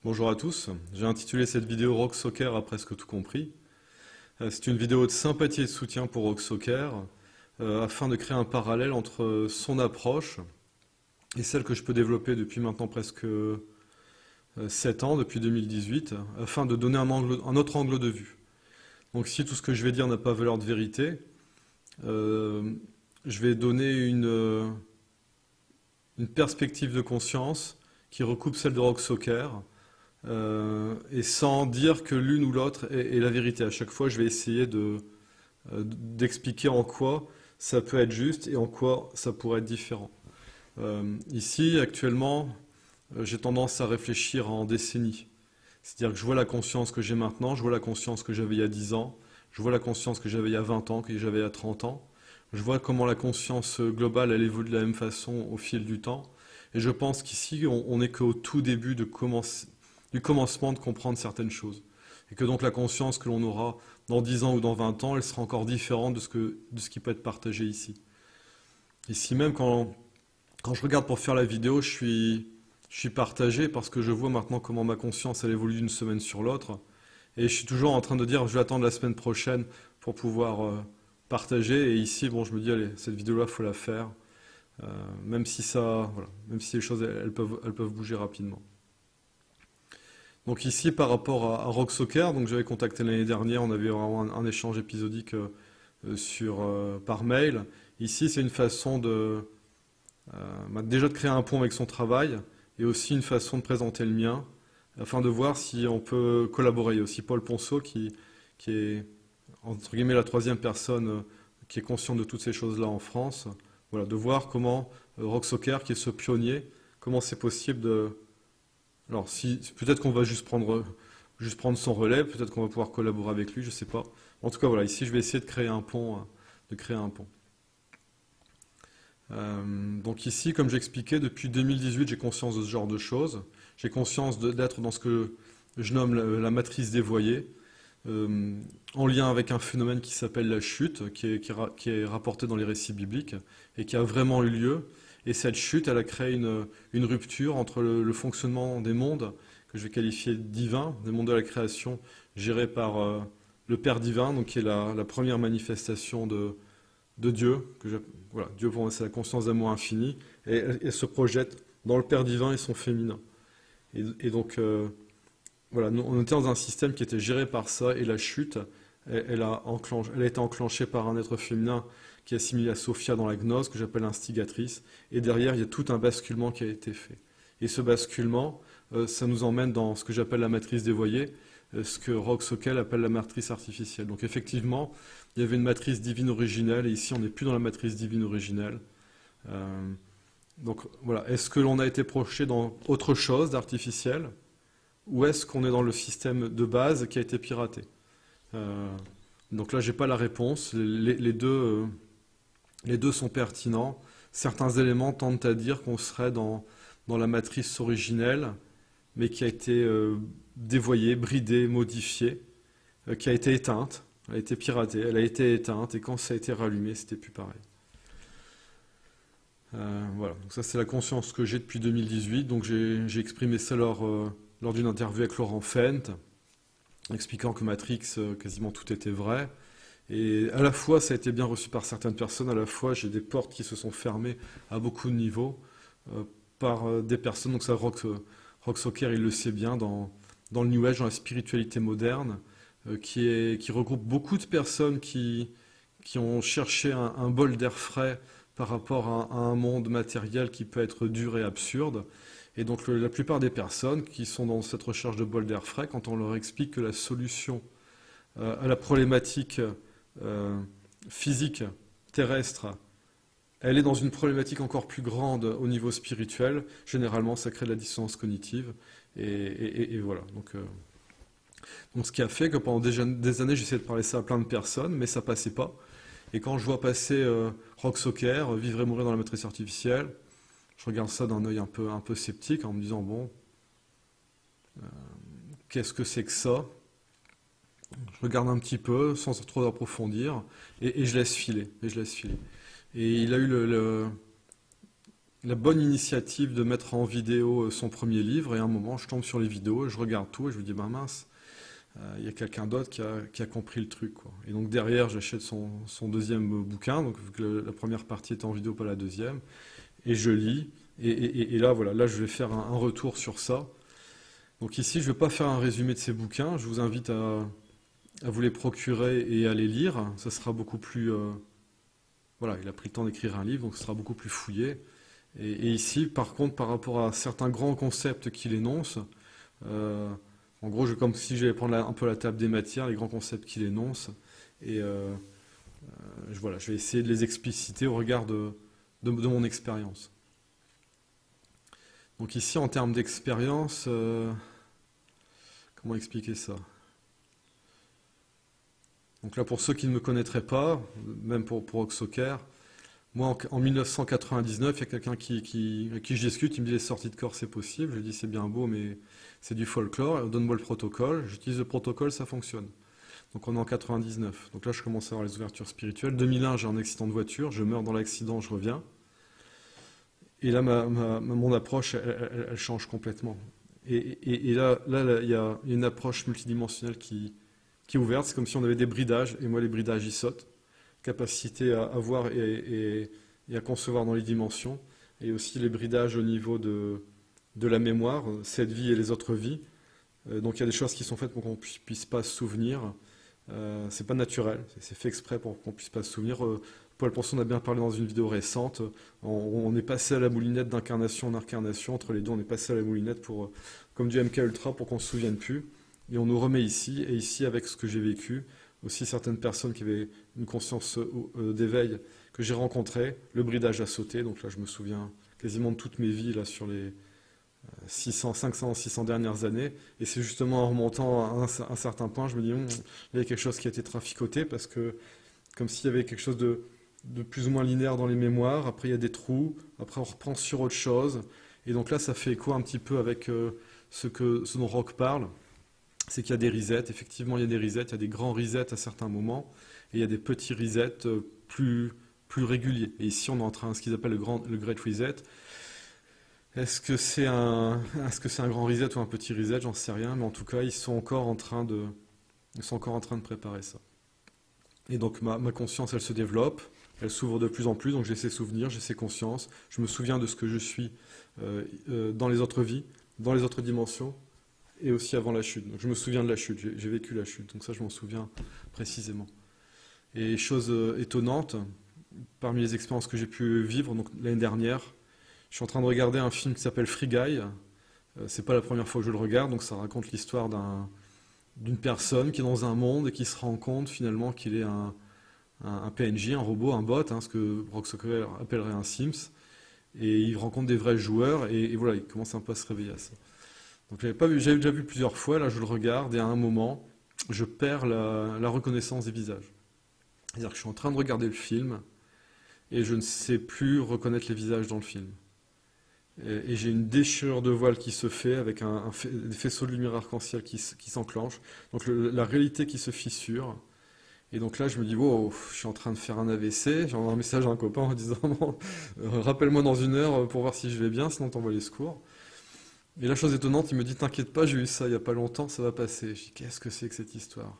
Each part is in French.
Bonjour à tous, j'ai intitulé cette vidéo Rock Soccer a presque tout compris. C'est une vidéo de sympathie et de soutien pour Rock Soccer, afin de créer un parallèle entre son approche et celle que je peux développer depuis maintenant presque 7 ans, depuis 2018, afin de donner un autre angle de vue. Donc si tout ce que je vais dire n'a pas valeur de vérité, je vais donner une perspective de conscience qui recoupe celle de Rock Soccer, et sans dire que l'une ou l'autre est la vérité. À chaque fois, je vais essayer d'expliquer en quoi ça peut être juste et en quoi ça pourrait être différent. Ici, actuellement, j'ai tendance à réfléchir en décennies. C'est-à-dire que je vois la conscience que j'ai maintenant, je vois la conscience que j'avais il y a 10 ans, je vois la conscience que j'avais il y a 20 ans, que j'avais il y a 30 ans. Je vois comment la conscience globale, elle évolue de la même façon au fil du temps. Et je pense qu'ici, on n'est qu'au tout début du commencement de comprendre certaines choses. Et que donc la conscience que l'on aura dans 10 ans ou dans 20 ans, elle sera encore différente de ce qui peut être partagé ici. Ici même, quand je regarde pour faire la vidéo, je suis partagé parce que je vois maintenant comment ma conscience, elle évolue d'une semaine sur l'autre. Et je suis toujours en train de dire, je vais attendre la semaine prochaine pour pouvoir partager. Et ici, bon, je me dis, allez, cette vidéo-là, faut la faire. Même si voilà, même si les choses, elles peuvent bouger rapidement. Donc ici, par rapport à Rock Soccer, donc j'avais contacté l'année dernière, on avait vraiment un échange épisodique par mail. Ici, c'est une façon déjà de créer un pont avec son travail et aussi une façon de présenter le mien afin de voir si on peut collaborer. Il y a aussi Paul Ponceau qui est, entre guillemets, la troisième personne qui est consciente de toutes ces choses-là en France. Voilà, de voir comment Rock Soccer, qui est ce pionnier, comment c'est possible de... Alors, si, peut-être qu'on va juste prendre son relais, peut-être qu'on va pouvoir collaborer avec lui, je sais pas. En tout cas, voilà, ici, je vais essayer de créer un pont, de créer un pont. Donc ici, comme j'expliquais, depuis 2018, j'ai conscience de ce genre de choses. J'ai conscience d'être dans ce que je nomme la matrice dévoyée, en lien avec un phénomène qui s'appelle la chute, qui est rapporté dans les récits bibliques et qui a vraiment eu lieu. Et cette chute, elle a créé une rupture entre le fonctionnement des mondes, que je vais qualifier de divin, des mondes de la création gérés par le Père divin, donc qui est la première manifestation de Dieu. Voilà, Dieu pour moi c'est la conscience d'amour infini, et elle se projette dans le Père divin et son féminin. Et donc voilà, on était dans un système qui était géré par ça, et la chute, elle a été enclenchée par un être féminin qui est assimilé à Sophia dans la gnose, que j'appelle instigatrice, et derrière, il y a tout un basculement qui a été fait. Et ce basculement, ça nous emmène dans ce que j'appelle la matrice dévoyée, ce que Rock Soccer appelle la matrice artificielle. Donc effectivement, il y avait une matrice divine originelle, et ici, on n'est plus dans la matrice divine originelle. Donc voilà, est-ce que l'on a été projeté dans autre chose d'artificiel, ou est-ce qu'on est dans le système de base qui a été piraté? Donc là, j'ai pas la réponse. Les deux sont pertinents. Certains éléments tendent à dire qu'on serait dans la matrice originelle, mais qui a été dévoyée, bridée, modifiée, qui a été éteinte. Elle a été piratée, elle a été éteinte, et quand ça a été rallumé, c'était plus pareil. Voilà, donc ça c'est la conscience que j'ai depuis 2018. Donc j'ai exprimé ça lors d'une interview avec Laurent Fent, expliquant que Matrix, quasiment tout était vrai. Et à la fois, ça a été bien reçu par certaines personnes, à la fois, j'ai des portes qui se sont fermées à beaucoup de niveaux par des personnes. Donc ça, Rock Soccer, il le sait bien, dans le New Age, dans la spiritualité moderne, qui regroupe beaucoup de personnes qui ont cherché un bol d'air frais par rapport à un monde matériel qui peut être dur et absurde. Et donc la plupart des personnes qui sont dans cette recherche de bol d'air frais, quand on leur explique que la solution à la problématique physique terrestre, elle est dans une problématique encore plus grande au niveau spirituel, généralement ça crée de la dissonance cognitive. Et voilà. Donc ce qui a fait que pendant des années j'essayais de parler ça à plein de personnes, mais ça passait pas. Et quand je vois passer Rock Soccer, Vivre et mourir dans la matrice artificielle, je regarde ça d'un œil un peu sceptique en me disant, bon, qu'est-ce que c'est que ça? Je regarde un petit peu sans trop approfondir et je laisse filer. Et il a eu la bonne initiative de mettre en vidéo son premier livre, et à un moment, je tombe sur les vidéos, je regarde tout, et je me dis, ben mince, il y a quelqu'un d'autre qui a compris le truc, quoi. Et donc derrière, j'achète son deuxième bouquin, donc vu que la première partie était en vidéo, pas la deuxième, et je lis, et là, voilà, là, je vais faire un retour sur ça. Donc ici, je ne vais pas faire un résumé de ces bouquins, je vous invite à vous les procurer et à les lire, ça sera beaucoup plus... voilà, il a pris le temps d'écrire un livre, donc ce sera beaucoup plus fouillé. Et ici, par contre, par rapport à certains grands concepts qu'il énonce, euh, en gros, comme si j'allais prendre un peu la table des matières, les grands concepts qu'il énonce, et voilà, je vais essayer de les expliciter au regard de mon expérience. Donc ici, en termes d'expérience, comment expliquer ça? Donc là, pour ceux qui ne me connaîtraient pas, même pour Oxoker, moi, en 1999, il y a quelqu'un avec qui je discute, il me dit les sorties de corps, c'est possible. Je lui dis c'est bien beau, mais c'est du folklore. Donne-moi le protocole. J'utilise le protocole, ça fonctionne. Donc on est en 99. Donc là, je commence à avoir les ouvertures spirituelles. 2001, j'ai un accident de voiture. Je meurs dans l'accident, je reviens. Et là, mon approche, elle change complètement. Et là, il y a une approche multidimensionnelle qui est ouverte. C'est comme si on avait des bridages. Et moi, les bridages, ils sautent. Capacité à voir et à concevoir dans les dimensions, et aussi les bridages au niveau de la mémoire, cette vie et les autres vies. Donc il y a des choses qui sont faites pour qu'on puisse pas se souvenir. C'est pas naturel, c'est fait exprès pour qu'on puisse pas se souvenir. Paul Ponson a bien parlé dans une vidéo récente. On est passé à la moulinette d'incarnation en incarnation. Entre les deux, on est passé à la moulinette comme du MK Ultra pour qu'on se souvienne plus. Et on nous remet ici, et ici avec ce que j'ai vécu, aussi certaines personnes qui avaient une conscience d'éveil que j'ai rencontrées, le bridage a sauté, donc là je me souviens quasiment de toutes mes vies là, sur les 500, 600 dernières années, et c'est justement en remontant à un certain point, je me dis, il y a quelque chose qui a été traficoté, parce que comme s'il y avait quelque chose de plus ou moins linéaire dans les mémoires, après il y a des trous, après on reprend sur autre chose, et donc là ça fait écho un petit peu avec ce dont Rock parle, c'est qu'il y a des resets, effectivement il y a des resets, il y a des grands resets à certains moments, et il y a des petits resets plus réguliers. Et ici on est en train, ce qu'ils appellent le Great Reset. Est-ce que c'est un grand reset ou un petit reset? J'en sais rien, mais en tout cas ils sont encore en train de préparer ça. Et donc ma conscience elle se développe, elle s'ouvre de plus en plus, donc j'ai ces souvenirs, j'ai ces consciences, je me souviens de ce que je suis dans les autres vies, dans les autres dimensions, et aussi avant la chute. Donc je me souviens de la chute, j'ai vécu la chute, donc ça je m'en souviens précisément. Et chose étonnante, parmi les expériences que j'ai pu vivre, donc l'année dernière, je suis en train de regarder un film qui s'appelle Free Guy. C'est pas la première fois que je le regarde, donc ça raconte l'histoire d'une personne qui est dans un monde et qui se rend compte finalement qu'il est un PNJ, un robot, un bot, ce que Brock Zuckerberg appellerait un Sims. Et il rencontre des vrais joueurs et voilà, il commence un peu à se réveiller à ça. Donc j'avais déjà vu plusieurs fois, là je le regarde et à un moment, je perds la reconnaissance des visages. C'est-à-dire que je suis en train de regarder le film et je ne sais plus reconnaître les visages dans le film. Et j'ai une déchirure de voile qui se fait avec des faisceaux de lumière arc-en-ciel qui s'enclenchent. Donc la réalité qui se fissure. Et donc là, je me dis, wow, je suis en train de faire un AVC. J'envoie un message à un copain en disant, bon, rappelle-moi dans 1 heure pour voir si je vais bien, sinon t'envoies les secours. Et la chose étonnante, il me dit, t'inquiète pas, j'ai eu ça il n'y a pas longtemps, ça va passer. Je dis, qu'est-ce que c'est que cette histoire?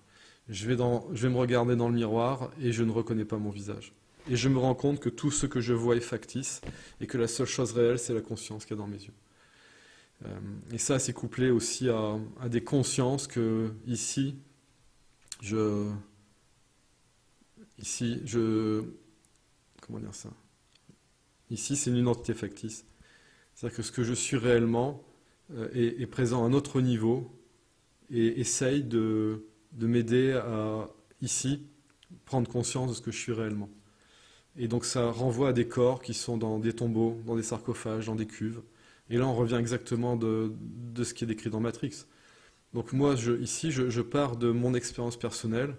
Je vais me regarder dans le miroir et je ne reconnais pas mon visage. Et je me rends compte que tout ce que je vois est factice et que la seule chose réelle, c'est la conscience qu'il y a dans mes yeux. Et ça, c'est couplé aussi à des consciences que ici, comment dire ça? Ici, c'est une identité factice. C'est-à-dire que ce que je suis réellement est présent à un autre niveau et essaye de m'aider à, ici, prendre conscience de ce que je suis réellement. Et donc ça renvoie à des corps qui sont dans des tombeaux, dans des sarcophages, dans des cuves. Et là, on revient exactement de ce qui est décrit dans Matrix. Donc moi, ici, je pars de mon expérience personnelle.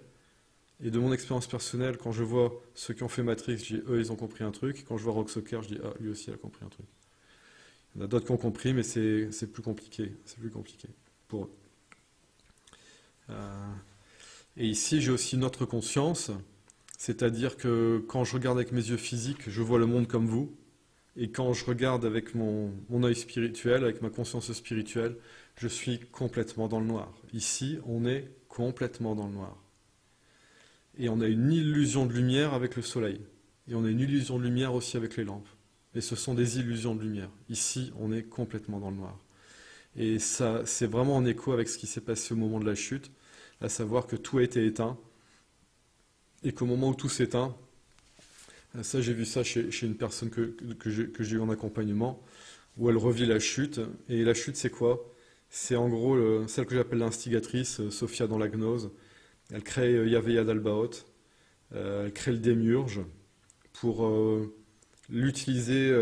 Et de mon expérience personnelle, quand je vois ceux qui ont fait Matrix, je dis, eux, ils ont compris un truc. Quand je vois Rock Socker, je dis, ah, lui aussi, il a compris un truc. Il y en a d'autres qui ont compris, mais c'est plus compliqué. C'est plus compliqué pour eux. Et ici, j'ai aussi une autre conscience. C'est-à-dire que quand je regarde avec mes yeux physiques, je vois le monde comme vous. Et quand je regarde avec mon œil spirituel, avec ma conscience spirituelle, je suis complètement dans le noir. Ici, on est complètement dans le noir. Et on a une illusion de lumière avec le soleil. Et on a une illusion de lumière aussi avec les lampes. Et ce sont des illusions de lumière. Ici, on est complètement dans le noir. Et ça, c'est vraiment en écho avec ce qui s'est passé au moment de la chute, à savoir que tout a été éteint, et qu'au moment où tout s'éteint, ça j'ai vu ça chez une personne que j'ai eu en accompagnement, où elle revit la chute. Et la chute, c'est quoi? C'est en gros celle que j'appelle l'instigatrice, Sophia dans la gnose. Elle crée Yahvé Yadalbaoth, elle crée le démiurge pour l'utiliser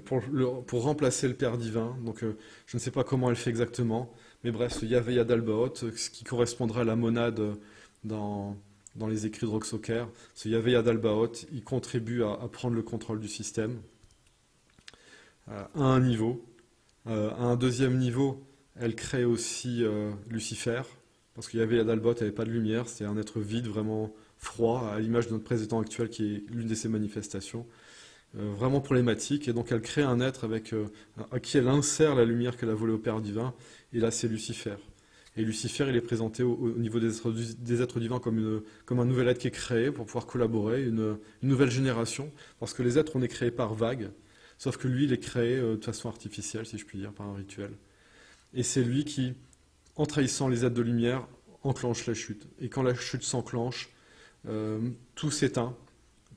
pour remplacer le Père divin. Donc je ne sais pas comment elle fait exactement, mais bref, ce Yahvé Yadalbaoth, ce qui correspondrait à la monade dans les écrits de Roxoker, ce Yahvé Yadalbaoth, il contribue à prendre le contrôle du système à un niveau. À un deuxième niveau, elle crée aussi Lucifer, parce qu'il y avait Yadalbaoth, il n'y avait pas de lumière, c'était un être vide, vraiment froid, à l'image de notre président actuel qui est l'une de ses manifestations, vraiment problématique. Et donc elle crée un être à qui elle insère la lumière qu'elle a volée au Père divin, et là c'est Lucifer. Et Lucifer, il est présenté au niveau des êtres divins comme un nouvel être qui est créé pour pouvoir collaborer, une nouvelle génération, parce que les êtres, on est créés par vagues, sauf que lui, il est créé de façon artificielle, si je puis dire, par un rituel. Et c'est lui qui, en trahissant les êtres de lumière, enclenche la chute. Et quand la chute s'enclenche, tout s'éteint,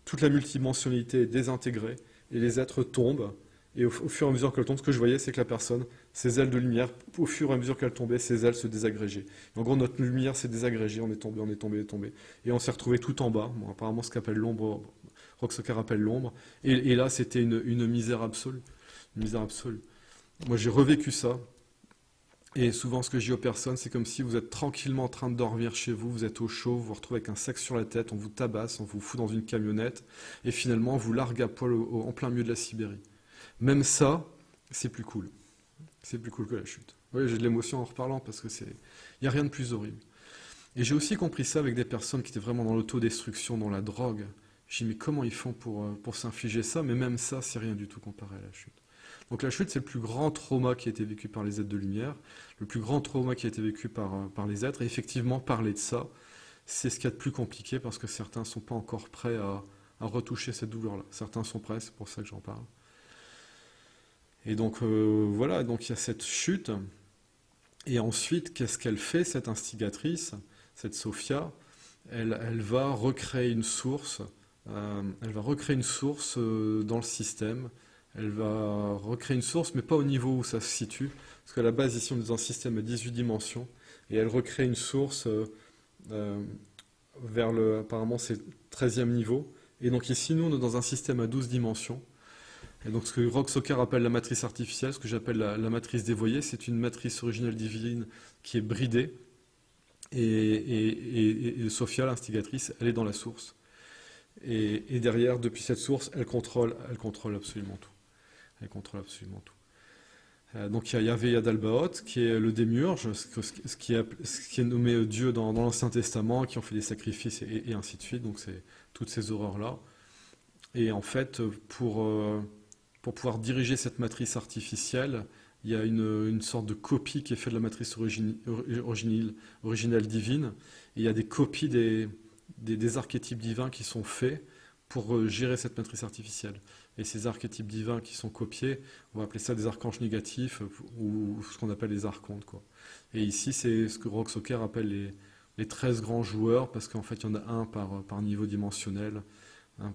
toute la multidimensionnalité est désintégrée, et les êtres tombent. Et au fur et à mesure qu'elles tombent, ce que je voyais, c'est que la personne, ses ailes de lumière, au fur et à mesure qu'elle tombait, ses ailes se désagrégeaient. Et en gros, notre lumière s'est désagrégée, on est tombé, on est tombé, on est tombé. Et on s'est retrouvé tout en bas, bon, apparemment ce qu'appelle l'ombre, Roxoker appelle l'ombre. Et là, c'était une misère absolue. Une misère absolue. Moi, j'ai revécu ça. Et souvent, ce que je dis aux personnes, c'est comme si vous êtes tranquillement en train de dormir chez vous, vous êtes au chaud, vous vous retrouvez avec un sac sur la tête, on vous tabasse, on vous fout dans une camionnette, et finalement, on vous largue à poil en plein milieu de la Sibérie. Même ça, c'est plus cool. C'est plus cool que la chute. Oui, j'ai de l'émotion en reparlant parce que il n'y a rien de plus horrible. Et j'ai aussi compris ça avec des personnes qui étaient vraiment dans l'autodestruction, dans la drogue. J'ai dit, mais comment ils font pour s'infliger ça? Mais même ça, c'est rien du tout comparé à la chute. Donc la chute, c'est le plus grand trauma qui a été vécu par les êtres de lumière, le plus grand trauma qui a été vécu par les êtres. Et effectivement, parler de ça, c'est ce qu'il y a de plus compliqué parce que certains ne sont pas encore prêts à retoucher cette douleur-là. Certains sont prêts, c'est pour ça que j'en parle. Et donc voilà, donc il y a cette chute. Et ensuite, qu'est-ce qu'elle fait, cette instigatrice, cette Sophia? Elle va recréer une source. Elle va recréer une source dans le système. Elle va recréer une source, mais pas au niveau où ça se situe. Parce qu'à la base, ici, on est dans un système à 18 dimensions. Et elle recrée une source vers apparemment, c'est le 13e niveau. Et donc ici, nous, on est dans un système à 12 dimensions. Et donc ce que Roxoker appelle la matrice artificielle, ce que j'appelle la matrice dévoyée, c'est une matrice originelle divine qui est bridée. Et Sophia, l'instigatrice, elle est dans la source. Et derrière, depuis cette source, elle contrôle absolument tout. Elle contrôle absolument tout. Donc il y a Yahvé Yadalbaoth, qui est le démiurge, ce qui est nommé Dieu dans l'Ancien Testament, qui ont fait des sacrifices et ainsi de suite. Donc c'est toutes ces horreurs-là. Et en fait, pour pouvoir diriger cette matrice artificielle, il y a une sorte de copie qui est faite de la matrice originelle divine. Et il y a des copies des archétypes divins qui sont faits pour gérer cette matrice artificielle. Et ces archétypes divins qui sont copiés, on va appeler ça des archanges négatifs ou ce qu'on appelle les archontes, quoi. Et ici, c'est ce que Roxoker appelle les 13 grands joueurs, parce qu'en fait, il y en a un par niveau dimensionnel.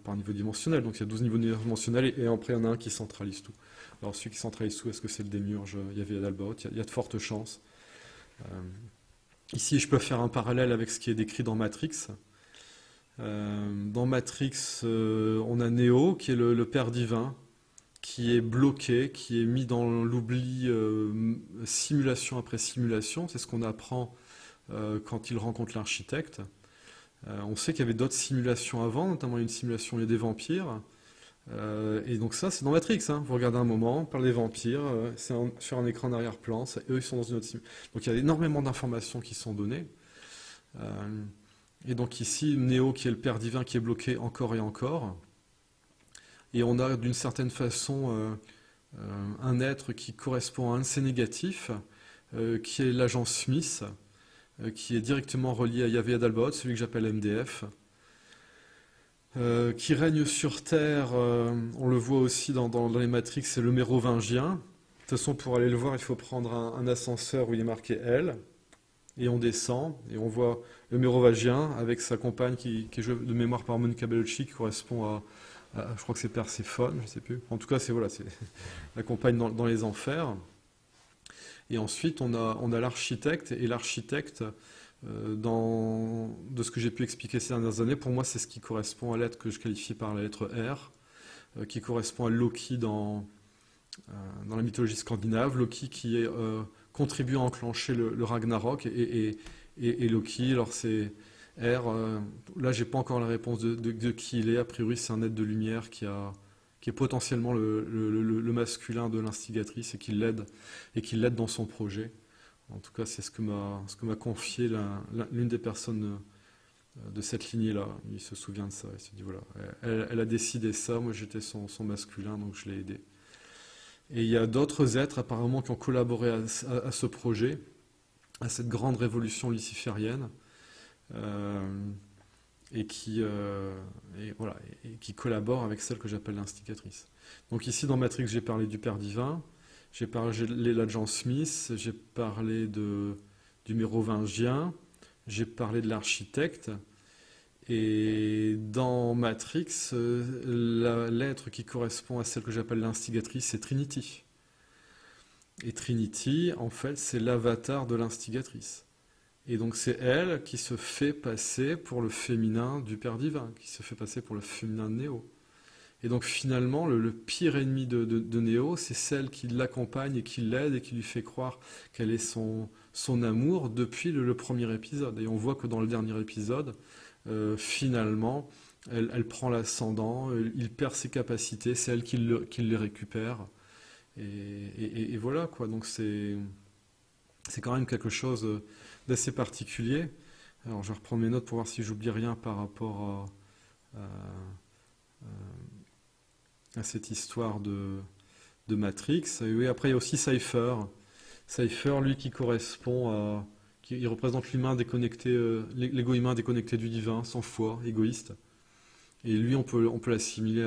Par niveau dimensionnel, donc il y a 12 niveaux dimensionnels, et après il y en a un qui centralise tout. Alors celui qui centralise tout, est-ce que c'est le démiurge Yahvé Yadalbaoth? Il y a de fortes chances. Ici, je peux faire un parallèle avec ce qui est décrit dans Matrix. Dans Matrix, on a Neo, qui est le Père divin, qui est bloqué, qui est mis dans l'oubli simulation après simulation. C'est ce qu'on apprend quand il rencontre l'architecte. On sait qu'il y avait d'autres simulations avant, notamment une simulation où il y a des vampires. Et donc ça, c'est dans Matrix. Hein. Vous regardez un moment, on parle des vampires, c'est sur un écran d'arrière-plan, eux ils sont dans une autre simulation. Donc il y a énormément d'informations qui sont données. Et donc ici, Néo, qui est le Père divin, qui est bloqué encore et encore. et on a d'une certaine façon un être qui correspond à un de ces négatifs, qui est l'agent Smith, qui est directement relié à Yahvé Adalbot, celui que j'appelle MDF, qui règne sur Terre, on le voit aussi dans les Matrix, c'est le mérovingien. De toute façon, pour aller le voir, il faut prendre un ascenseur où il est marqué L, et on descend, et on voit le mérovingien avec sa compagne qui est jouée de mémoire par Monica Bellucci, qui correspond je crois que c'est Perséphone, je sais plus. En tout cas, c'est voilà, c'est la compagne dans les enfers. Et ensuite, on a l'architecte, et l'architecte, de ce que j'ai pu expliquer ces dernières années, pour moi, c'est ce qui correspond à l'être que je qualifie par la lettre R, qui correspond à Loki dans la mythologie scandinave. Loki qui contribue à enclencher le Ragnarok, et Loki, alors c'est R, là, j'ai pas encore la réponse de qui il est. A priori, c'est un être de lumière qui est potentiellement le masculin de l'instigatrice et qui l'aide dans son projet. En tout cas, c'est ce que m'a confié l'une des personnes de cette lignée-là. Il se souvient de ça. Il se dit voilà, elle a décidé ça. Moi, j'étais son masculin, donc je l'ai aidé. Et il y a d'autres êtres apparemment qui ont collaboré à ce projet, à cette grande révolution luciférienne, et qui collabore avec celle que j'appelle l'instigatrice. Donc ici, dans Matrix, j'ai parlé du Père divin. J'ai parlé de l'agent Smith, j'ai parlé du mérovingien, j'ai parlé de l'architecte, et dans Matrix, la lettre qui correspond à celle que j'appelle l'instigatrice, c'est Trinity. Et Trinity, en fait, c'est l'avatar de l'instigatrice. Et donc c'est elle qui se fait passer pour le féminin du Père divin, qui se fait passer pour le féminin de Néo. Et donc finalement, le pire ennemi de Néo, c'est celle qui l'accompagne et qui l'aide et qui lui fait croire qu'elle est son amour depuis le premier épisode. Et on voit que dans le dernier épisode, finalement, elle prend l'ascendant, il perd ses capacités, c'est elle qui les récupère. Et voilà quoi, donc c'est quand même quelque chose d'assez particulier. Alors je vais reprendre mes notes pour voir si j'oublie rien par rapport à cette histoire de Matrix. Et oui, après il y a aussi Cypher. Cypher, lui, qui correspond il représente l'humain déconnecté, l'ego humain déconnecté du divin, sans foi, égoïste. Et lui, on peut l'assimiler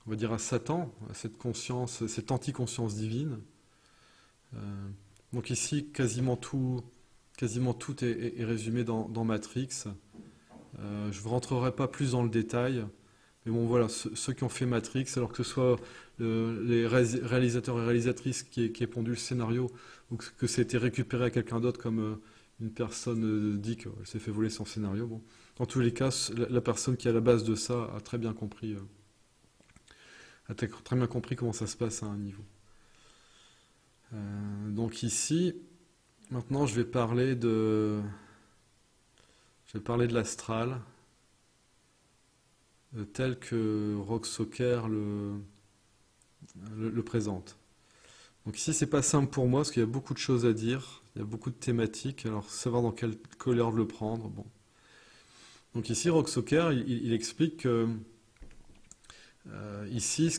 on va dire à Satan, à cette conscience, cette anti-conscience divine. Donc ici, quasiment tout est résumé dans Matrix. Je ne rentrerai pas plus dans le détail, mais bon voilà, ceux qui ont fait Matrix, alors que ce soit les réalisateurs et réalisatrices qui aient pondu le scénario, ou que ça ait été récupéré à quelqu'un d'autre, comme une personne dit qu'elle s'est fait voler son scénario. Bon. Dans tous les cas, la personne qui est à la base de ça a très bien compris comment ça se passe à un niveau. Donc ici, maintenant je vais parler de l'astral, tel que Rock Socker le présente. Donc ici, c'est pas simple pour moi, parce qu'il y a beaucoup de choses à dire, il y a beaucoup de thématiques, alors savoir dans quelle couleur le prendre, bon. Donc ici, Rock Socker, il explique que ici, ce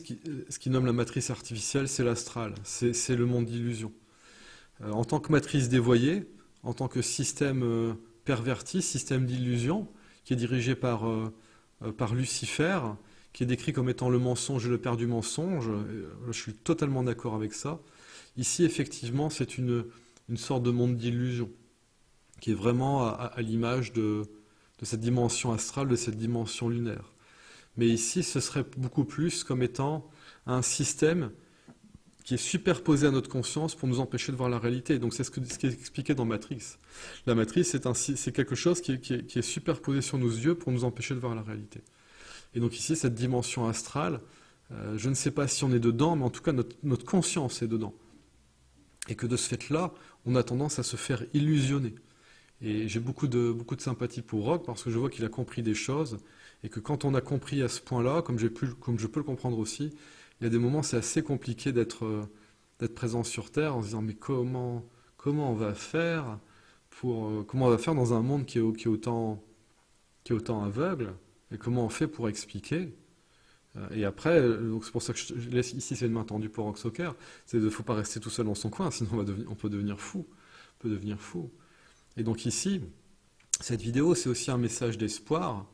qui nomme la matrice artificielle, c'est l'astral, c'est le monde d'illusion. En tant que matrice dévoyée, en tant que système perverti, système d'illusion, qui est dirigé par Lucifer, qui est décrit comme étant le mensonge et le père du mensonge, je suis totalement d'accord avec ça. Ici, effectivement, c'est une sorte de monde d'illusion, qui est vraiment à l'image de cette dimension astrale, de cette dimension lunaire. Mais ici, ce serait beaucoup plus comme étant un système qui est superposé à notre conscience pour nous empêcher de voir la réalité. Donc c'est ce qui est expliqué dans Matrix. La matrice, c'est quelque chose qui est superposé sur nos yeux pour nous empêcher de voir la réalité. Et donc ici, cette dimension astrale, je ne sais pas si on est dedans, mais en tout cas, notre conscience est dedans. Et que de ce fait-là, on a tendance à se faire illusionner. Et j'ai beaucoup de sympathie pour Rock, parce que je vois qu'il a compris des choses, et que quand on a compris à ce point-là, comme je peux le comprendre aussi, il y a des moments, c'est assez compliqué d'être présent sur Terre en se disant mais comment on va faire dans un monde qui est autant aveugle, et comment on fait pour expliquer Et après, donc c'est pour ça que je laisse ici, c'est une main tendue pour Rocksocker, c'est ne faut pas rester tout seul dans son coin, sinon on peut devenir fou. On peut devenir fou. Et donc ici, cette vidéo, c'est aussi un message d'espoir,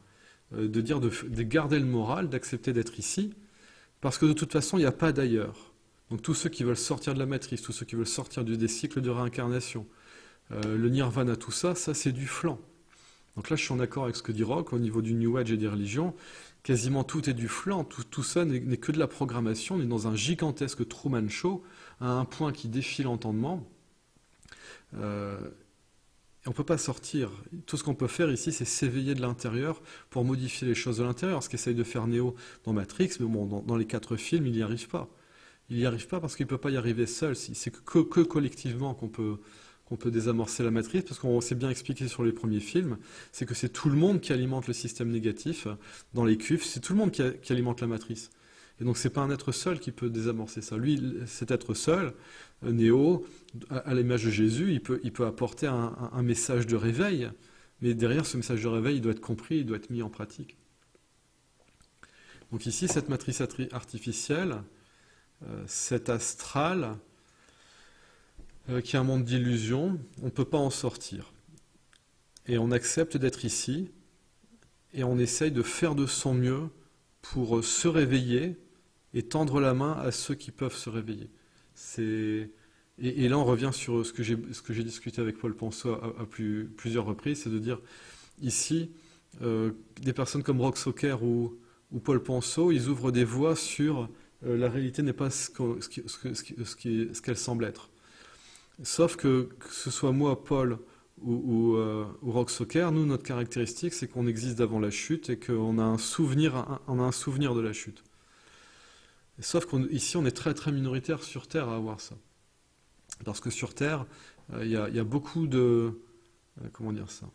de dire de garder le moral, d'accepter d'être ici, parce que de toute façon, il n'y a pas d'ailleurs. Donc tous ceux qui veulent sortir de la matrice, tous ceux qui veulent sortir des cycles de réincarnation, le nirvana, tout ça, ça c'est du flan. Donc là, je suis en accord avec ce que dit Rock, au niveau du New Age et des religions, quasiment tout est du flan, tout ça n'est que de la programmation, on est dans un gigantesque Truman Show, à un point qui défie l'entendement, et on ne peut pas sortir. Tout ce qu'on peut faire ici, c'est s'éveiller de l'intérieur pour modifier les choses de l'intérieur, ce qu'essaye de faire Neo dans Matrix, mais bon, dans les 4 films, il n'y arrive pas. Il n'y arrive pas parce qu'il ne peut pas y arriver seul, c'est que collectivement qu'on peut désamorcer la matrice, parce qu'on s'est bien expliqué sur les premiers films, c'est que c'est tout le monde qui alimente le système négatif dans les cuves, c'est tout le monde qui alimente la matrice. Et donc c'est pas un être seul qui peut désamorcer ça. Lui, cet être seul, Néo, à l'image de Jésus, il peut apporter un message de réveil, mais derrière ce message de réveil, il doit être compris, il doit être mis en pratique. Donc ici, cette matrice artificielle, cet astral, qui est un monde d'illusions, on ne peut pas en sortir. Et on accepte d'être ici, et on essaye de faire de son mieux pour se réveiller et tendre la main à ceux qui peuvent se réveiller. Et là, on revient sur ce que j'ai discuté avec Paul Ponceau à plusieurs reprises, c'est de dire, ici, des personnes comme Rocksocker ou Paul Ponceau, ils ouvrent des voies sur la réalité n'est pas ce qu'elle semble être. Sauf que ce soit moi, Paul ou Rocksocker, nous, notre caractéristique, c'est qu'on existe d'avant la chute et qu'on a un souvenir de la chute. Sauf qu'ici, on est très très minoritaire sur Terre à avoir ça. Parce que sur Terre, il y a beaucoup de... comment dire ça?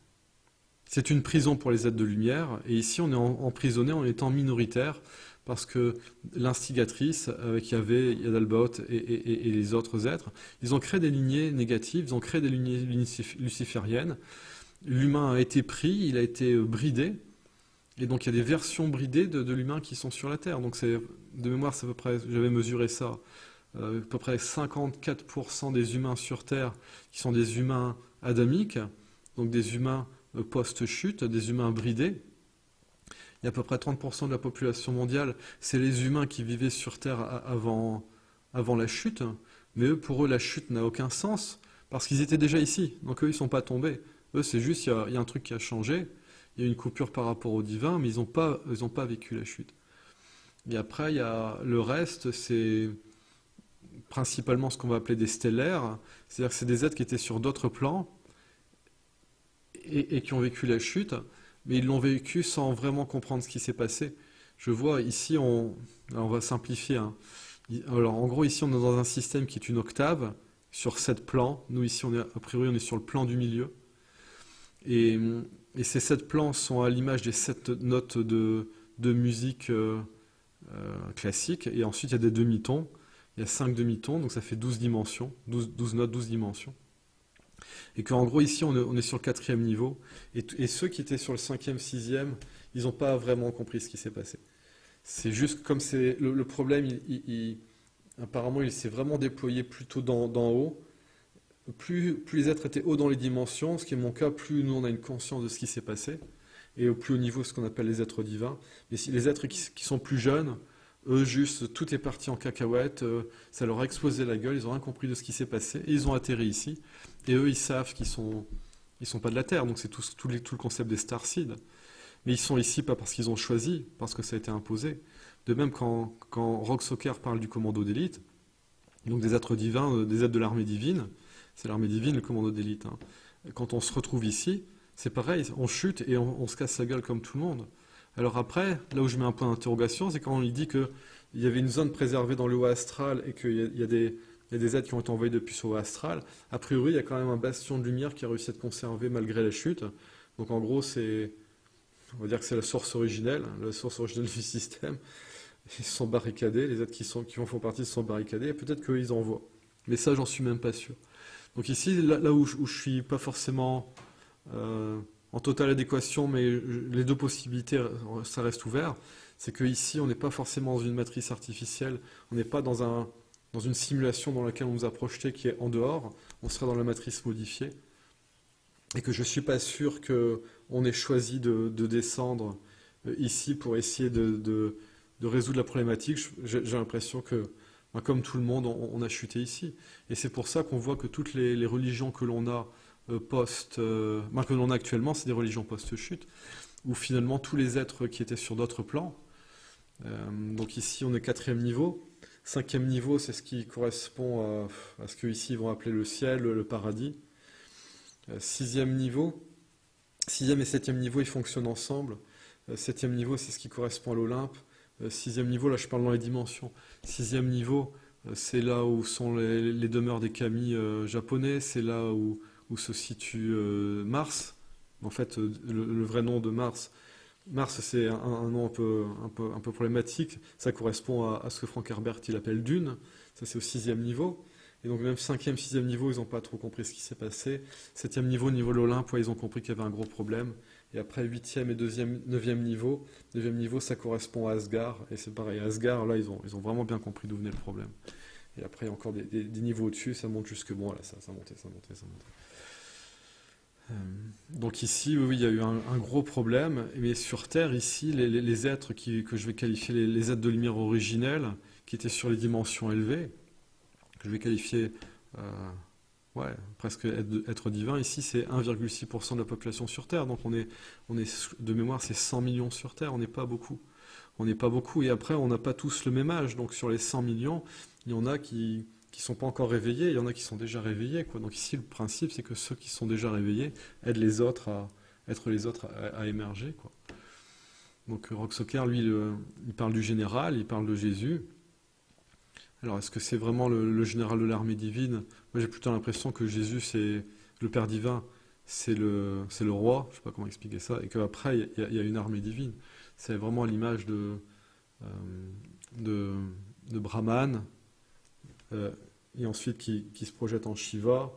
C'est une prison pour les êtres de lumière, et ici, on est emprisonné en étant minoritaire, parce que l'instigatrice, avec Yadalbaoth et les autres êtres, ils ont créé des lignées négatives, ils ont créé des lignées lucifériennes. L'humain a été pris, il a été bridé, et donc il y a des versions bridées de l'humain qui sont sur la Terre. Donc de mémoire, c'est à peu près, j'avais mesuré ça, à peu près 54% des humains sur Terre qui sont des humains adamiques, donc des humains post-chute, des humains bridés. Il y a à peu près 30% de la population mondiale, c'est les humains qui vivaient sur Terre avant la chute, mais pour eux, la chute n'a aucun sens, parce qu'ils étaient déjà ici, donc eux, ils ne sont pas tombés. Eux, c'est juste, il y a un truc qui a changé, il y a une coupure par rapport au divin, mais ils n'ont pas vécu la chute. Et après, il y a le reste, c'est principalement ce qu'on va appeler des stellaires, c'est-à-dire que c'est des êtres qui étaient sur d'autres plans, et qui ont vécu la chute, mais ils l'ont vécu sans vraiment comprendre ce qui s'est passé. Je vois ici, on va simplifier. Hein. Alors en gros, ici, on est dans un système qui est une octave, sur 7 plans. Nous, ici, a priori, on est sur le plan du milieu. Et ces 7 plans sont à l'image des 7 notes de musique classique. Et ensuite, il y a des demi-tons. Il y a 5 demi-tons, donc ça fait 12 dimensions. 12 notes, 12 dimensions. Et qu'en gros, ici, on est sur le 4e niveau. Et ceux qui étaient sur le 5e, 6e, ils n'ont pas vraiment compris ce qui s'est passé. C'est juste comme c'est le problème, apparemment, il s'est vraiment déployé plutôt d'en haut. Plus les êtres étaient hauts dans les dimensions, ce qui est mon cas, plus nous, on a une conscience de ce qui s'est passé. Et au plus haut niveau, ce qu'on appelle les êtres divins. Mais si les êtres qui sont plus jeunes, eux, juste, tout est parti en cacahuète, ça leur a explosé la gueule, ils n'ont rien compris de ce qui s'est passé, et ils ont atterri ici. Et eux, ils savent qu'ils sont pas de la Terre, donc c'est tout le concept des starseeds. Mais ils sont ici pas parce qu'ils ont choisi, parce que ça a été imposé. De même, quand Rocksocker parle du commando d'élite, donc des êtres divins, des êtres de l'armée divine, c'est l'armée divine, le commando d'élite. Hein. Quand on se retrouve ici, c'est pareil, on chute et on se casse la gueule comme tout le monde. Alors après, là où je mets un point d'interrogation, c'est quand on dit qu'il y avait une zone préservée dans le haut astral et qu'il y a des êtres qui ont été envoyés depuis ce haut astral. A priori, il y a quand même un bastion de lumière qui a réussi à être conservé malgré la chute. Donc en gros, on va dire que c'est la source originelle du système. Ils se sont barricadés, les êtres qui en font partie se sont barricadés, et peut-être qu'eux, ils envoient. Mais ça, j'en suis même pas sûr. Donc ici, là où je suis pas forcément en totale adéquation, mais les deux possibilités, ça reste ouvert. C'est que ici, on n'est pas forcément dans une matrice artificielle, on n'est pas dans une simulation dans laquelle on nous a projeté qui est en dehors, on serait dans la matrice modifiée, et que je ne suis pas sûr qu'on ait choisi de descendre ici pour essayer de résoudre la problématique. J'ai l'impression que, comme tout le monde, on a chuté ici. Et c'est pour ça qu'on voit que toutes les religions que l'on a que l'on a actuellement, c'est des religions post-chute, où finalement tous les êtres qui étaient sur d'autres plans. Donc ici, on est 4e niveau. 5e niveau, c'est ce qui correspond à ce qu'ici ils vont appeler le ciel, le paradis. 6e niveau, 6e et 7e niveau, ils fonctionnent ensemble. 7e niveau, c'est ce qui correspond à l'Olympe. 6e niveau, là je parle dans les dimensions. 6e niveau, c'est là où sont les demeures des kami japonais, c'est là où se situe Mars. En fait, le vrai nom de Mars, c'est un nom un peu problématique. Ça correspond à ce que Frank Herbert il appelle Dune. Ça, c'est au 6e niveau. Et donc, même 5e, 6e niveau, ils n'ont pas trop compris ce qui s'est passé. 7e niveau, au niveau de l'Olympe, ils ont compris qu'il y avait un gros problème. Et après, 8e et 9e niveau. 9e niveau, ça correspond à Asgard. Et c'est pareil, Asgard, là, ils ont vraiment bien compris d'où venait le problème. Et après, il y a encore des niveaux au-dessus, ça monte jusque bon, là, ça montait. Donc ici, oui, il y a eu un gros problème, mais sur Terre, ici, les êtres que je vais qualifier les êtres de lumière originels, qui étaient sur les dimensions élevées, que je vais qualifier presque être divin, ici c'est 1,6% de la population sur Terre, donc on est de mémoire c'est 100 millions sur Terre, on n'est pas beaucoup. Et après on n'a pas tous le même âge, donc sur les 100 millions, il y en a qui sont pas encore réveillés, il y en a qui sont déjà réveillés, quoi. Donc ici le principe c'est que ceux qui sont déjà réveillés aident les autres à émerger, quoi. Donc Rocksocker, lui, il parle du général, il parle de Jésus. Alors est-ce que c'est vraiment le général de l'armée divine? Moi j'ai plutôt l'impression que Jésus c'est le Père divin, c'est le roi, je sais pas comment expliquer ça, et qu'après il y a une armée divine. C'est vraiment à l'image de Brahman, et ensuite qui se projette en Shiva,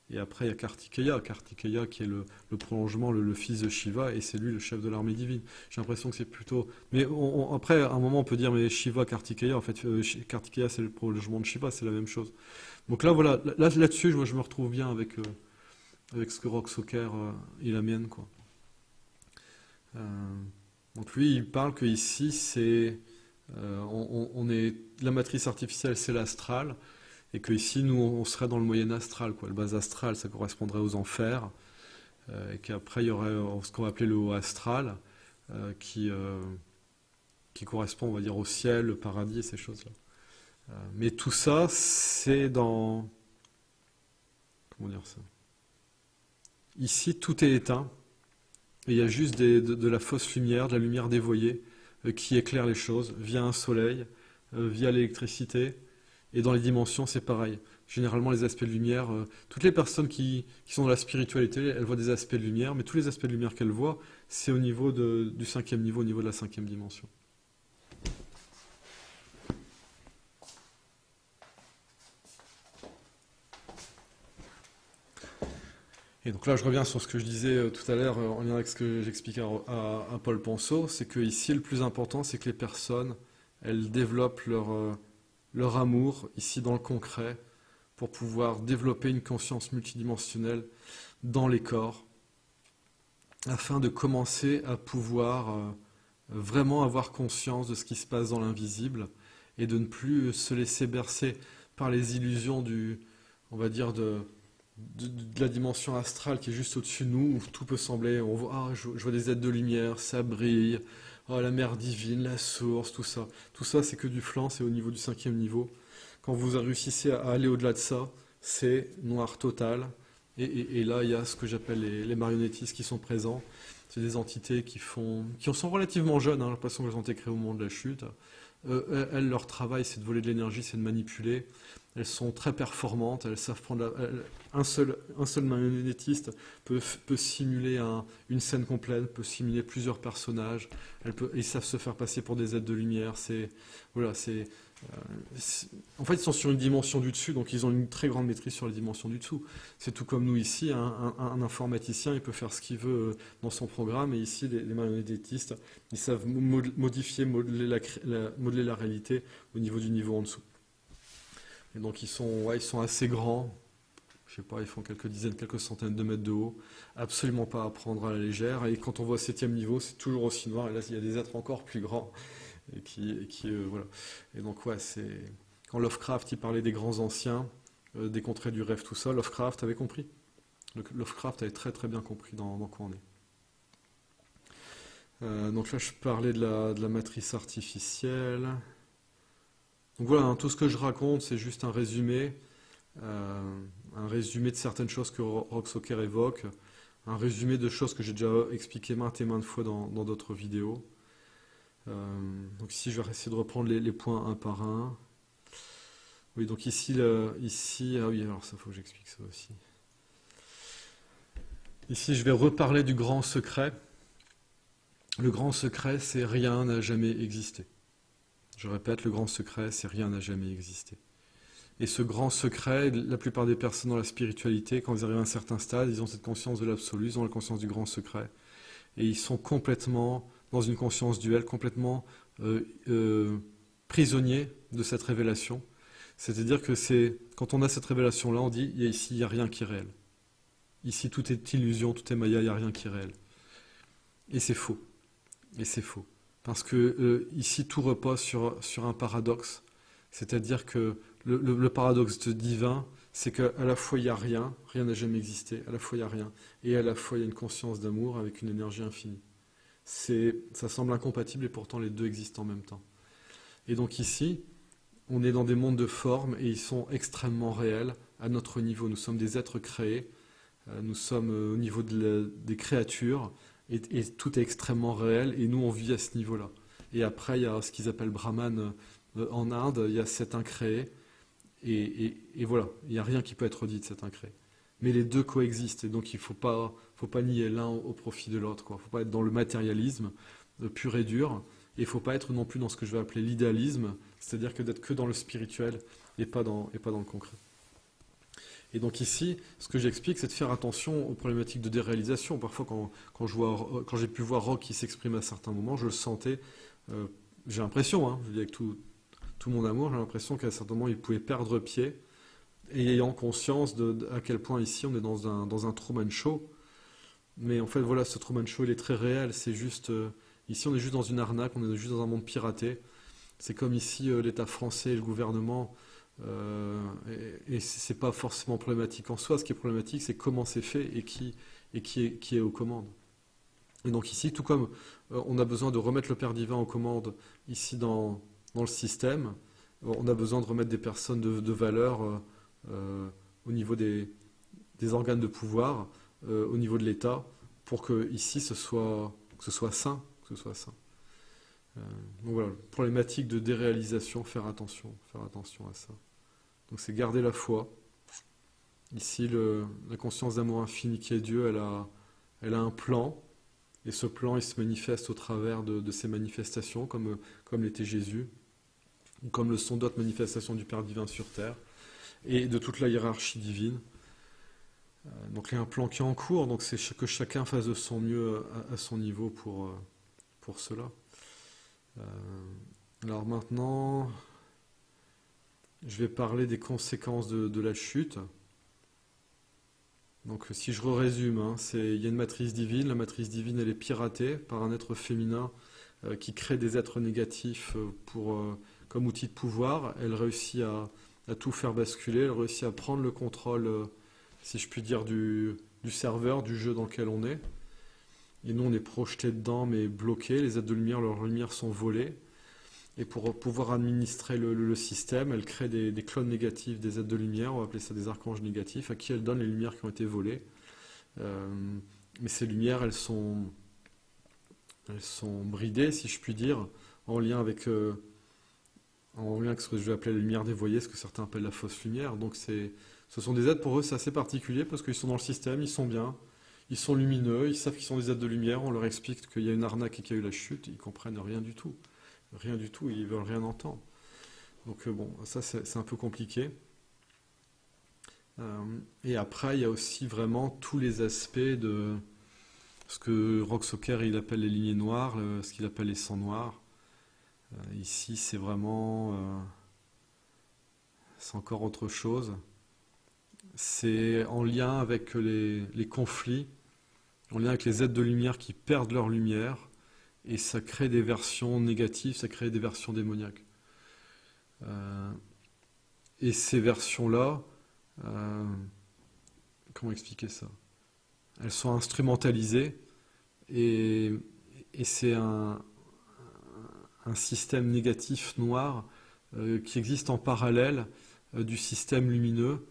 et après il y a Kartikeya qui est le prolongement, le fils de Shiva, et c'est lui le chef de l'armée divine. J'ai l'impression que c'est plutôt... Mais après, à un moment on peut dire, mais Shiva, Kartikeya, en fait, Kartikeya c'est le prolongement de Shiva, c'est la même chose. Donc là, voilà, là-dessus, moi je me retrouve bien avec ce que Rocksocker il amène, quoi. Donc lui, il parle que ici, c'est... on est... La matrice artificielle, c'est l'astral, et que ici, nous, on serait dans le moyen astral, quoi. Le bas astral, ça correspondrait aux enfers, et qu'après, il y aurait ce qu'on va appeler le haut astral, qui correspond, on va dire, au ciel, le paradis, et ces choses-là. Mais tout ça, c'est dans... Comment dire ça? Ici, tout est éteint, et il y a juste de la fausse lumière, de la lumière dévoyée, qui éclaire les choses, via un soleil, via l'électricité, et dans les dimensions, c'est pareil. Généralement, les aspects de lumière, toutes les personnes qui sont dans la spiritualité, elles voient des aspects de lumière, mais tous les aspects de lumière qu'elles voient, c'est au niveau du 5e niveau, au niveau de la 5e dimension. Et donc là, je reviens sur ce que je disais tout à l'heure, en lien avec ce que j'expliquais à Paul Ponceau, c'est que ici, le plus important, c'est que les personnes, elles développent leur amour, ici dans le concret, pour pouvoir développer une conscience multidimensionnelle dans les corps, afin de commencer à pouvoir vraiment avoir conscience de ce qui se passe dans l'invisible, et de ne plus se laisser bercer par les illusions on va dire, de la dimension astrale qui est juste au-dessus de nous, où tout peut sembler, on voit, je vois des êtres de lumière, ça brille, la mer divine, la source, tout ça. Tout ça, c'est que du flanc, c'est au niveau du 5e niveau. Quand vous réussissez à aller au-delà de ça, c'est noir total. Et là, il y a ce que j'appelle les marionnettistes qui sont présents. C'est des entités qui sont relativement jeunes, j'ai l'impression qu'elles ont été créées au moment de la chute. Elles, leur travail, c'est de voler de l'énergie, c'est de manipuler. Elles sont très performantes, elles savent prendre un seul marionnettiste peut simuler une scène complète, peut simuler plusieurs personnages. Ils savent se faire passer pour des êtres de lumière. En fait, ils sont sur une dimension du dessus, donc ils ont une très grande maîtrise sur les dimensions du dessous. C'est tout comme nous ici, un informaticien, il peut faire ce qu'il veut dans son programme, et ici, les marionnettistes, ils savent modifier, modeler la réalité au niveau en dessous. Et donc ils sont assez grands, je sais pas, ils font quelques dizaines, quelques centaines de mètres de haut, absolument pas à prendre à la légère, et quand on voit 7e niveau, c'est toujours aussi noir, et là, il y a des êtres encore plus grands, voilà. Et donc, ouais, c'est... Quand Lovecraft, il parlait des grands anciens, des contrées du rêve, tout ça, Lovecraft avait compris. Lovecraft avait très très bien compris dans quoi on est. Donc là, je parlais de la matrice artificielle. Donc voilà, hein, tout ce que je raconte, c'est juste un résumé de certaines choses que Rocksocker évoque, un résumé de choses que j'ai déjà expliquées maintes et maintes fois dans d'autres vidéos. Donc ici, je vais essayer de reprendre les points un par un. Oui, donc ici, ah oui, alors ça faut que j'explique ça aussi. Ici, je vais reparler du grand secret. Le grand secret, c'est rien n'a jamais existé. Je répète, le grand secret, c'est rien n'a jamais existé. Et ce grand secret, la plupart des personnes dans la spiritualité, quand ils arrivent à un certain stade, ils ont cette conscience de l'absolu, ils ont la conscience du grand secret. Et ils sont complètement dans une conscience duelle, complètement prisonniers de cette révélation. C'est-à-dire que quand on a cette révélation-là, on dit, ici, il n'y a rien qui est réel. Ici, tout est illusion, tout est maya, il n'y a rien qui est réel. Et c'est faux. Et c'est faux. Parce que ici, tout repose sur un paradoxe. C'est-à-dire que le paradoxe divin, c'est qu'à la fois, il n'y a rien, rien n'a jamais existé, à la fois, il n'y a rien, et à la fois, il y a une conscience d'amour avec une énergie infinie. Ça semble incompatible, et pourtant, les deux existent en même temps. Et donc ici, on est dans des mondes de formes, et ils sont extrêmement réels à notre niveau. Nous sommes des êtres créés, nous sommes au niveau des créatures, et tout est extrêmement réel, et nous, on vit à ce niveau-là. Et après, il y a ce qu'ils appellent Brahman en Inde, il y a cet incréé, et voilà, il n'y a rien qui peut être dit de cet incréé. Mais les deux coexistent, et donc il ne faut pas nier l'un au profit de l'autre. Il ne faut pas être dans le matérialisme pur et dur, et il ne faut pas être non plus dans ce que je vais appeler l'idéalisme, c'est-à-dire que d'être que dans le spirituel, et pas dans le concret. Et donc ici, ce que j'explique, c'est de faire attention aux problématiques de déréalisation. Parfois, quand j'ai pu voir Rock qui s'exprime à certains moments, je le sentais, j'ai l'impression, hein, je le dis avec tout mon amour, j'ai l'impression qu'à certains moments, il pouvait perdre pied, et ayant conscience à quel point ici, on est dans un Truman Show. Mais en fait, voilà, ce Truman Show, il est très réel, c'est juste... ici, on est juste dans une arnaque, on est juste dans un monde piraté. C'est comme ici, l'État français et le gouvernement... et c'est pas forcément problématique en soi. Ce qui est problématique, c'est comment c'est fait et qui est aux commandes. Et donc ici, tout comme on a besoin de remettre le Père Divin aux commandes ici dans le système, on a besoin de remettre des personnes de valeur au niveau des organes de pouvoir, au niveau de l'État, pour que ici que ce soit sain, que ce soit sain. Donc voilà, problématique de déréalisation, faire attention à ça. Donc c'est garder la foi. Ici, la conscience d'amour infini qui est Dieu, elle a un plan, et ce plan, il se manifeste au travers de ces manifestations, comme l'était Jésus, ou comme le sont d'autres manifestations du Père divin sur terre, et de toute la hiérarchie divine. Donc il y a un plan qui est en cours, donc c'est que chacun fasse de son mieux à son niveau pour cela. Alors maintenant, je vais parler des conséquences de la chute. Donc si je résume, hein, il y a une matrice divine. La matrice divine, elle est piratée par un être féminin qui crée des êtres négatifs comme outil de pouvoir. Elle réussit à tout faire basculer. Elle réussit à prendre le contrôle, si je puis dire, du serveur, du jeu dans lequel on est. Et nous, on est projetés dedans, mais bloqués. Les êtres de lumière, leurs lumières sont volées. Et pour pouvoir administrer le système, elle crée des clones négatifs des êtres de lumière, on va appeler ça des archanges négatifs, à qui elle donne les lumières qui ont été volées. Mais ces lumières, elles sont bridées, si je puis dire, en lien avec ce que je vais appeler la lumière dévoyée, ce que certains appellent la fausse lumière. Donc ce sont des êtres, pour eux, c'est assez particulier, parce qu'ils sont dans le système, ils sont bien, ils sont lumineux, ils savent qu'ils sont des êtres de lumière, on leur explique qu'il y a une arnaque et qu'il y a eu la chute, ils comprennent rien du tout. Rien du tout, ils veulent rien entendre. Donc bon, ça c'est un peu compliqué. Et après, il y a aussi vraiment tous les aspects de ce que Rock Soccer il appelle les lignées noires, ce qu'il appelle les sangs noirs. Ici, c'est encore autre chose. C'est en lien avec les conflits, en lien avec les êtres de lumière qui perdent leur lumière, et ça crée des versions négatives, ça crée des versions démoniaques. Euh, et ces versions-là, euh, comment expliquer ça? Elles sont instrumentalisées et, et c'est un système négatif noir qui existe en parallèle du système lumineux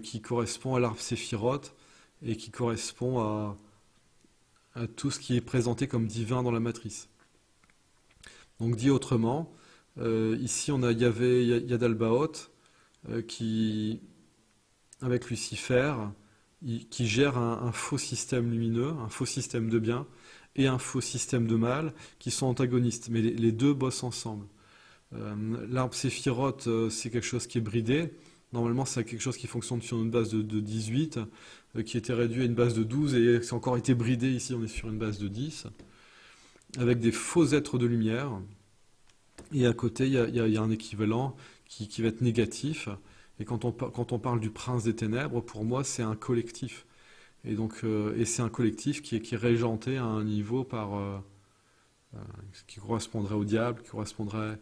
qui correspond à l'arbre séphiroth et qui correspond à tout ce qui est présenté comme divin dans la matrice. Donc dit autrement, ici on a Yahvé Yadalbaoth qui, avec Lucifer, qui gère un faux système lumineux, un faux système de bien et un faux système de mal qui sont antagonistes, mais les deux bossent ensemble. L'arbre séphiroth, c'est quelque chose qui est bridé. Normalement, c'est quelque chose qui fonctionne sur une base de 18, qui était réduit à une base de 12, et c'est encore été bridé. Ici, on est sur une base de 10, avec des faux êtres de lumière. Et à côté, il y a un équivalent qui va être négatif. Et quand on parle du prince des ténèbres, pour moi, c'est un collectif. Et donc, et c'est un collectif qui est régenté à un niveau qui correspondrait au diable, qui correspondrait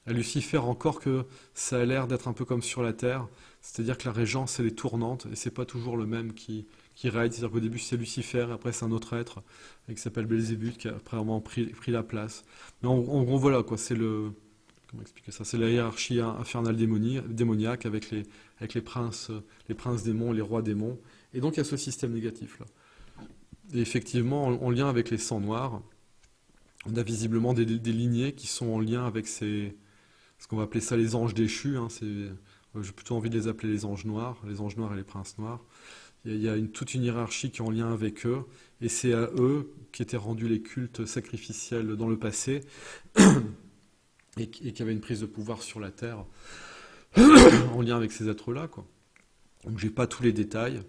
à Lucifer, encore que ça a l'air d'être un peu comme sur la Terre, c'est-à-dire que la régence, elle est tournante, et c'est pas toujours le même qui règne, c'est-à-dire qu'au début c'est Lucifer, et après c'est un autre être, qui s'appelle Belzébuth, qui a après vraiment pris la place. Mais en gros, voilà, quoi, comment expliquer ça? C'est la hiérarchie infernale démoniaque avec les princes démons, les rois démons, et donc il y a ce système négatif-là. Et effectivement, en lien avec les sangs noirs, on a visiblement des lignées qui sont en lien avec ce qu'on va appeler ça les anges déchus. Hein, j'ai plutôt envie de les appeler les anges noirs et les princes noirs. Il y a toute une hiérarchie qui est en lien avec eux, et c'est à eux qu'étaient rendus les cultes sacrificiels dans le passé, et qui avaient une prise de pouvoir sur la terre en lien avec ces êtres-là, quoi. Donc j'ai pas tous les détails.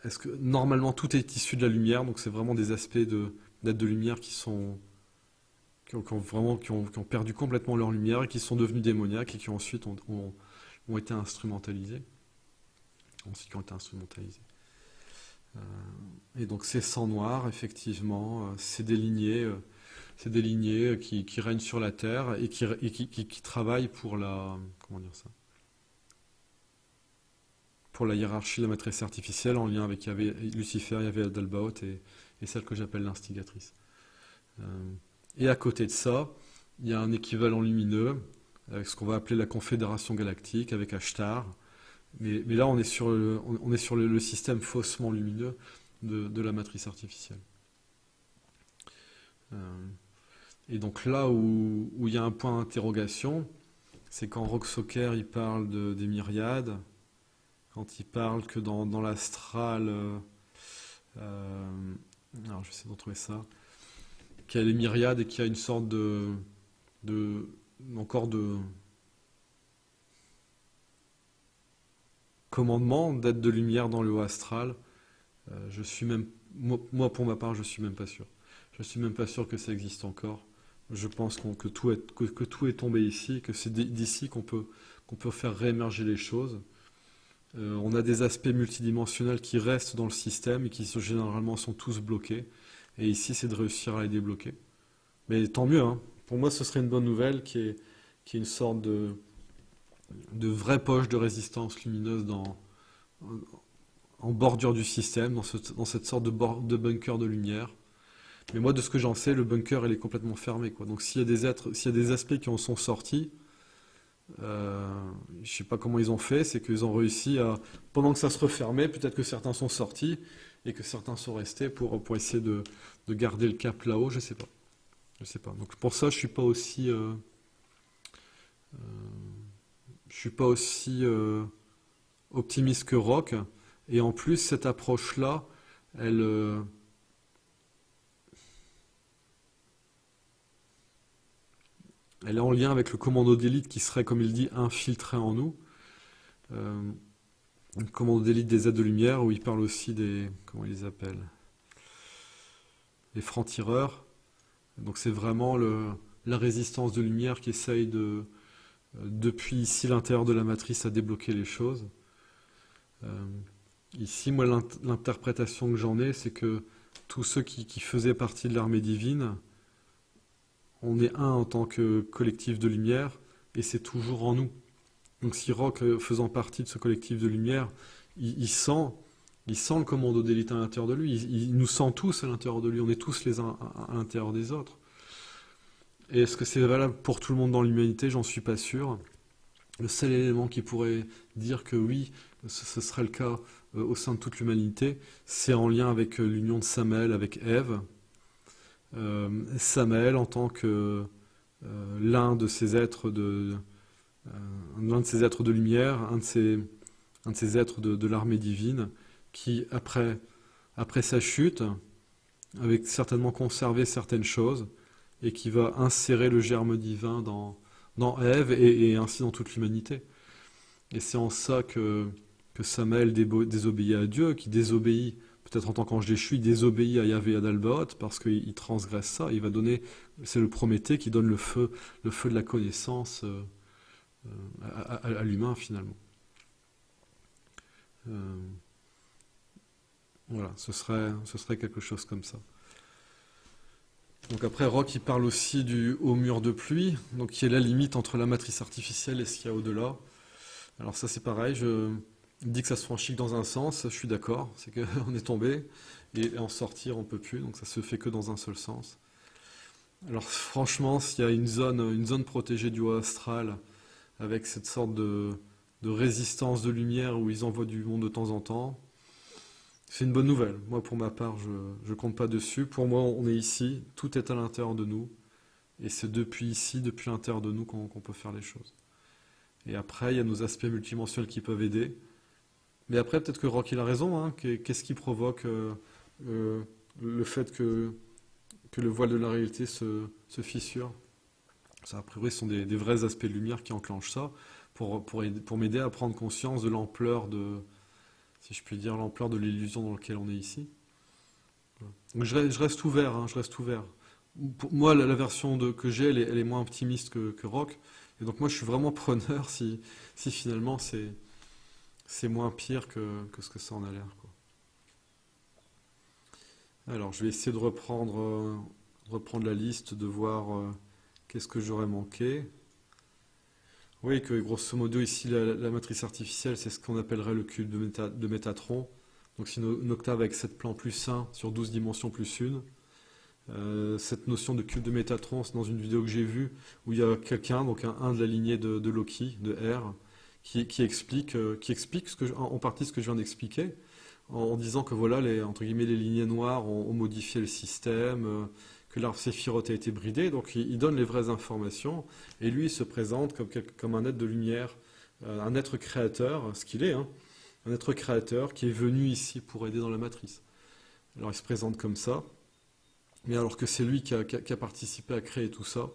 Est-ce que normalement tout est issu de la lumière, donc c'est vraiment des aspects d'êtres de lumière qui ont perdu complètement leur lumière et qui sont devenus démoniaques et qui ensuite ont été instrumentalisés. Et donc ces sangs noirs, effectivement, c'est des lignées qui règnent sur la terre et qui travaillent pour comment dire ça? Pour la hiérarchie de la matrice artificielle en lien avec Lucifer, Yahvé Yadalbaoth et celle que j'appelle l'instigatrice. Et à côté de ça, il y a un équivalent lumineux, avec ce qu'on va appeler la Confédération Galactique, avec Ashtar. Mais là, on est sur le système faussement lumineux de la matrice artificielle. Et donc là où il y a un point d'interrogation, c'est quand Rock Soccer il parle des myriades, quand il parle que dans l'astral, alors je vais essayer de retrouver ça, qu'il y a les myriades et qu'il y a une sorte encore de commandement d'être de lumière dans le haut astral. Moi pour ma part, je suis même pas sûr. Je suis même pas sûr que ça existe encore. Je pense que tout est tombé ici, que c'est d'ici qu'on peut faire réémerger les choses. On a des aspects multidimensionnels qui restent dans le système et qui généralement sont tous bloqués. Et ici, c'est de réussir à les débloquer. Mais tant mieux, hein. Pour moi, ce serait une bonne nouvelle qui est une sorte de vraie poche de résistance lumineuse en bordure du système, dans cette sorte de bunker de lumière. Mais moi, de ce que j'en sais, le bunker, il est complètement fermé, quoi. Donc s'il y a des aspects qui en sont sortis, je sais pas comment ils ont fait, c'est qu'ils ont réussi à, pendant que ça se refermait, peut-être que certains sont sortis et que certains sont restés pour essayer de garder le cap là-haut, je sais pas. Donc pour ça, je suis pas aussi optimiste que Rock. Et en plus, cette approche-là, Elle est en lien avec le commando d'élite qui serait, comme il dit, infiltré en nous. Euh, le commando d'élite des êtres de lumière, où il parle aussi des... Comment ils les appellent? Les francs-tireurs. Donc c'est vraiment la résistance de lumière qui essaye de, depuis ici l'intérieur de la matrice, à débloquer les choses. Euh, Ici, moi, l'interprétation que j'en ai, c'est que tous ceux qui faisaient partie de l'armée divine, on est un en tant que collectif de lumière, et c'est toujours en nous. Donc si Rock, faisant partie de ce collectif de lumière, il sent le commando d'élite à l'intérieur de lui, il nous sent tous à l'intérieur de lui, on est tous les uns à l'intérieur des autres. Et est-ce que c'est valable pour tout le monde dans l'humanité? J'en suis pas sûr. Le seul élément qui pourrait dire que oui, ce serait le cas au sein de toute l'humanité, c'est en lien avec l'union de Samael avec Ève. Samael en tant que l'un de ces êtres l'un de ces êtres de lumière, un de ces êtres de l'armée divine, qui après sa chute, avait certainement conservé certaines choses, et qui va insérer le germe divin dans Ève et ainsi dans toute l'humanité. Et c'est en ça que Samael désobéit à Dieu, qui désobéit, peut-être en tant qu'ange déchu, il désobéit à Yahvé et à Adalbaoth, parce qu'il transgresse ça. Il va donner, c'est le Prométhée qui donne le feu de la connaissance à l'humain finalement. Euh, voilà, ce serait quelque chose comme ça. Donc après, Rock, il parle aussi du haut mur de pluie, donc qui est la limite entre la matrice artificielle et ce qu'il y a au-delà. Alors ça c'est pareil, il dit que ça se franchit que dans un sens, je suis d'accord, c'est qu'on est tombé, et en sortir on peut plus, donc ça se fait que dans un seul sens. Alors franchement, s'il y a une zone protégée du haut astral, avec cette sorte de résistance de lumière où ils envoient du monde de temps en temps, c'est une bonne nouvelle. Moi pour ma part, je compte pas dessus. Pour moi, on est ici, tout est à l'intérieur de nous, et c'est depuis ici, depuis l'intérieur de nous qu'on peut faire les choses. Et après, il y a nos aspects multidimensionnels qui peuvent aider. Mais après, peut-être que Rock il a raison, hein. Qu'est-ce qui provoque le fait que le voile de la réalité se fissure? Ça, a priori, ce sont des vrais aspects de lumière qui enclenchent ça, pour m'aider à prendre conscience de l'ampleur si je puis dire, l'ampleur de l'illusion dans laquelle on est ici. Voilà. Donc je reste ouvert, hein, je reste ouvert. Pour moi, la version que j'ai, elle est moins optimiste que Rock. Et donc moi, je suis vraiment preneur si finalement c'est moins pire que ce que ça en a l'air, quoi. Alors, je vais essayer de reprendre la liste, de voir qu'est-ce que j'aurais manqué. Oui, que grosso modo, ici, la matrice artificielle, c'est ce qu'on appellerait le cube de Métatron. Donc, c'est une octave avec 7 plans plus 1 sur 12 dimensions plus 1. Cette notion de cube de Métatron, c'est dans une vidéo que j'ai vue, où il y a quelqu'un, donc un de la lignée de Loki, de R, qui explique en partie ce que je viens d'expliquer, en disant que voilà, entre guillemets, les lignées noires ont modifié le système, que l'arbre séphirote a été bridé, donc il donne les vraies informations, et lui il se présente comme un être de lumière, un être créateur, ce qu'il est, hein, un être créateur qui est venu ici pour aider dans la matrice. Alors il se présente comme ça, mais alors que c'est lui qui a participé à créer tout ça,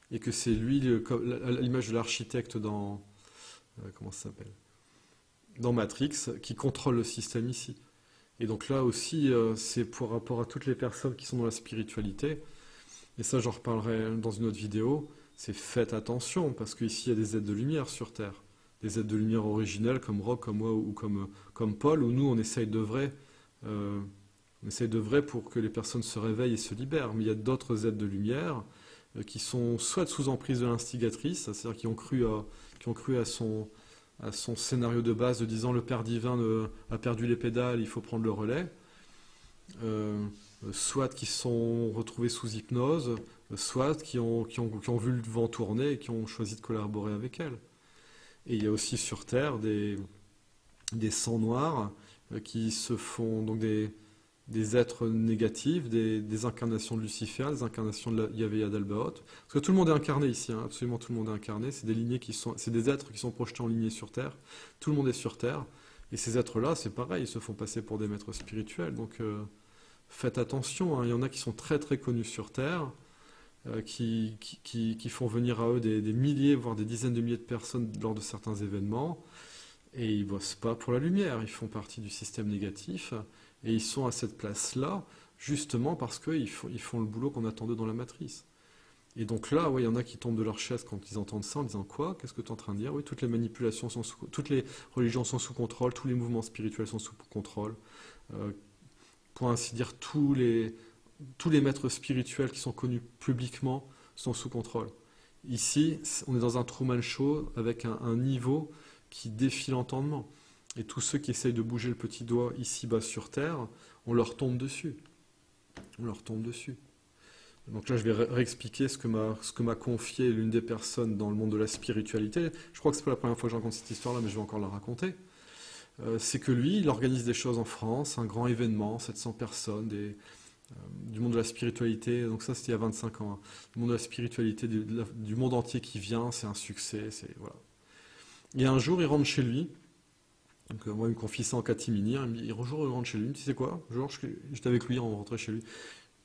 et que c'est lui, à l'image de l'architecte dans... comment ça s'appelle? Dans Matrix, qui contrôle le système ici. Et donc là aussi, c'est pour rapport à toutes les personnes qui sont dans la spiritualité, et ça j'en reparlerai dans une autre vidéo, c'est faites attention, parce qu'ici il y a des êtres de lumière sur Terre, des êtres de lumière originels comme Rock, comme moi ou comme Paul, où nous on essaye d'œuvrer pour que les personnes se réveillent et se libèrent, mais il y a d'autres êtres de lumière qui sont soit sous emprise de l'instigatrice, c'est-à-dire qui ont cru à son scénario de base de disant le Père divin a perdu les pédales, il faut prendre le relais, soit qui sont retrouvés sous hypnose, soit qui ont vu le vent tourner et qui ont choisi de collaborer avec elle. Et il y a aussi sur Terre des sangs noirs qui se font donc des êtres négatifs, des incarnations de Lucifer, des incarnations de Yahvé et Adalbaoth. Parce que tout le monde est incarné ici, hein, absolument tout le monde est incarné. C'est des êtres qui sont projetés en lignée sur Terre. Tout le monde est sur Terre. Et ces êtres-là, c'est pareil, ils se font passer pour des maîtres spirituels. Donc faites attention, hein, il y en a qui sont très très connus sur Terre. qui font venir à eux des milliers, voire des dizaines de milliers de personnes lors de certains événements, et ils ne bossent pas pour la lumière, ils font partie du système négatif, et ils sont à cette place-là, justement parce ils font le boulot qu'on attend d'eux dans la matrice. Et donc là, ouais, il y en a qui tombent de leur chaise quand ils entendent ça en disant quoi? Qu'est-ce que tu es en train de dire? Oui, toutes les manipulations toutes les religions sont sous contrôle, tous les mouvements spirituels sont sous contrôle. Euh, pour ainsi dire, tous les maîtres spirituels qui sont connus publiquement sont sous contrôle. Ici, on est dans un Truman Show avec un niveau qui défie l'entendement. Et tous ceux qui essayent de bouger le petit doigt ici-bas sur Terre, on leur tombe dessus. On leur tombe dessus. Donc là, je vais réexpliquer ce que m'a confié l'une des personnes dans le monde de la spiritualité. Je crois que c'est pas la première fois que je raconte cette histoire-là, mais je vais encore la raconter. C'est que lui, il organise des choses en France, un grand événement, 700 personnes, du monde de la spiritualité. Donc ça, c'était il y a 25 ans. Hein. Le monde de la spiritualité du monde entier qui vient, c'est un succès. Voilà. Et un jour, il rentre chez lui. Donc, moi, il me confie ça en catimini. Hein, un jour, il rentre chez lui. Il me dit, tu sais quoi? Un jour, j'étais avec lui, on rentrait chez lui.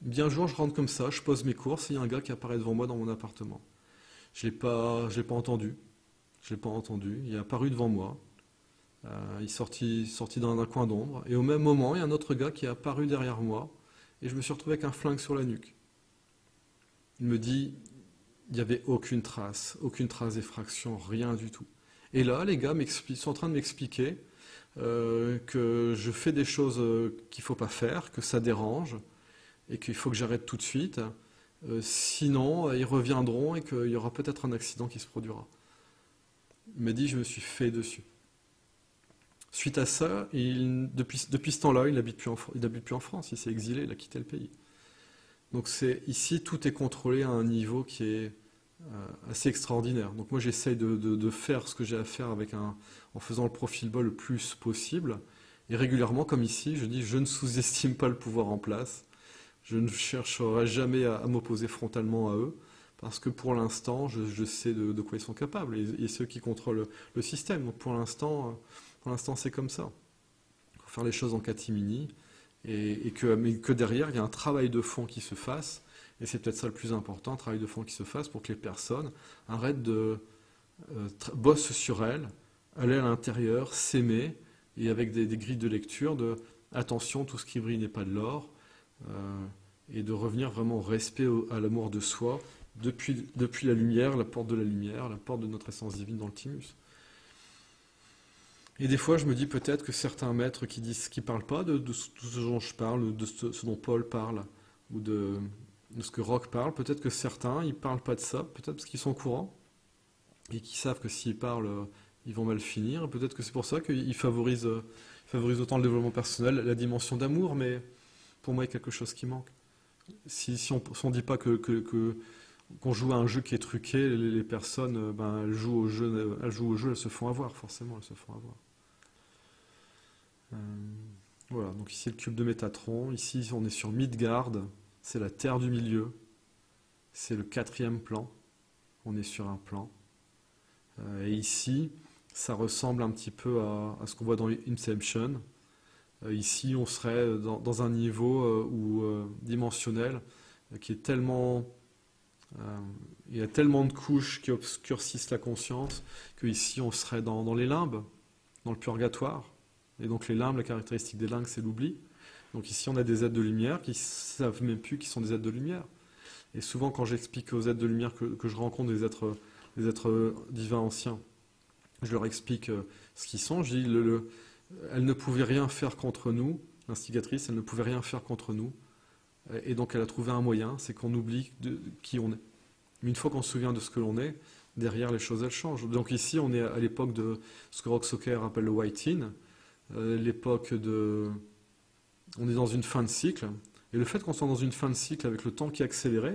Bien un jour, je rentre comme ça, je pose mes courses, et il y a un gars qui apparaît devant moi dans mon appartement. Je l'ai pas entendu. Je l'ai pas entendu. Il est apparu devant moi. Il est sorti dans un coin d'ombre. Et au même moment, il y a un autre gars qui est apparu derrière moi. Et je me suis retrouvé avec un flingue sur la nuque. Il me dit, il n'y avait aucune trace d'effraction, rien du tout. Et là, les gars sont en train de m'expliquer que je fais des choses qu'il ne faut pas faire, que ça dérange, et qu'il faut que j'arrête tout de suite. Sinon, ils reviendront et qu'il y aura peut-être un accident qui se produira. Il m'a dit, je me suis fait dessus. Suite à ça, depuis ce temps-là, il n'habite plus en France, il s'est exilé, il a quitté le pays. Donc ici, tout est contrôlé à un niveau qui est assez extraordinaire. Donc moi, j'essaye de faire ce que j'ai à faire en faisant le profil bas le plus possible. Et régulièrement, comme ici, je dis, je ne sous-estime pas le pouvoir en place. Je ne chercherai jamais à m'opposer frontalement à eux, parce que pour l'instant, je sais de quoi ils sont capables, et ceux qui contrôlent le système. Donc pour l'instant, c'est comme ça. Il faut faire les choses en catimini, mais que derrière, il y a un travail de fond qui se fasse, et c'est peut-être ça le plus important, un travail de fond qui se fasse pour que les personnes arrêtent bossent sur elles, aller à l'intérieur, s'aimer, et avec des grilles de lecture de attention, tout ce qui brille n'est pas de l'or, et de revenir vraiment au respect, à l'amour de soi, depuis la lumière, la porte de la lumière, la porte de notre essence divine dans le thymus. Et des fois, je me dis peut-être que certains maîtres qui parlent pas de ce dont je parle, de ce dont Paul parle, ou de ce que Rock parle, peut-être que certains, ils parlent pas de ça, peut-être parce qu'ils sont au courant, et qu'ils savent que s'ils parlent, ils vont mal finir. Peut-être que c'est pour ça qu'ils favorisent autant le développement personnel, la dimension d'amour, mais pour moi, il y a quelque chose qui manque. Si on dit pas qu'on joue à un jeu qui est truqué, les personnes, elles jouent au jeu, elles se font avoir, forcément, elles se font avoir. Voilà, donc ici le cube de Métatron, ici on est sur Midgard, c'est la Terre du milieu, c'est le 4e plan, on est sur un plan. Et ici, ça ressemble un petit peu à ce qu'on voit dans Inception. Ici, on serait dans un niveau dimensionnel qui est tellement... il y a tellement de couches qui obscurcissent la conscience qu'ici, on serait dans les limbes, dans le purgatoire. Et donc les limbes, la caractéristique des limbes, c'est l'oubli. Donc ici, on a des êtres de lumière qui ne savent même plus qu'ils sont des êtres de lumière. Et souvent, quand j'explique aux êtres de lumière que je rencontre des êtres divins anciens, je leur explique ce qu'ils sont. Je dis, elle ne pouvait rien faire contre nous, l'instigatrice, elle ne pouvait rien faire contre nous. Et donc elle a trouvé un moyen, c'est qu'on oublie qui on est. Mais une fois qu'on se souvient de ce que l'on est, derrière les choses elles changent. Donc ici on est à l'époque de ce que Rock Socker appelle le White-In, l'époque de... On est dans une fin de cycle, et le fait qu'on soit dans une fin de cycle avec le temps qui est accéléré,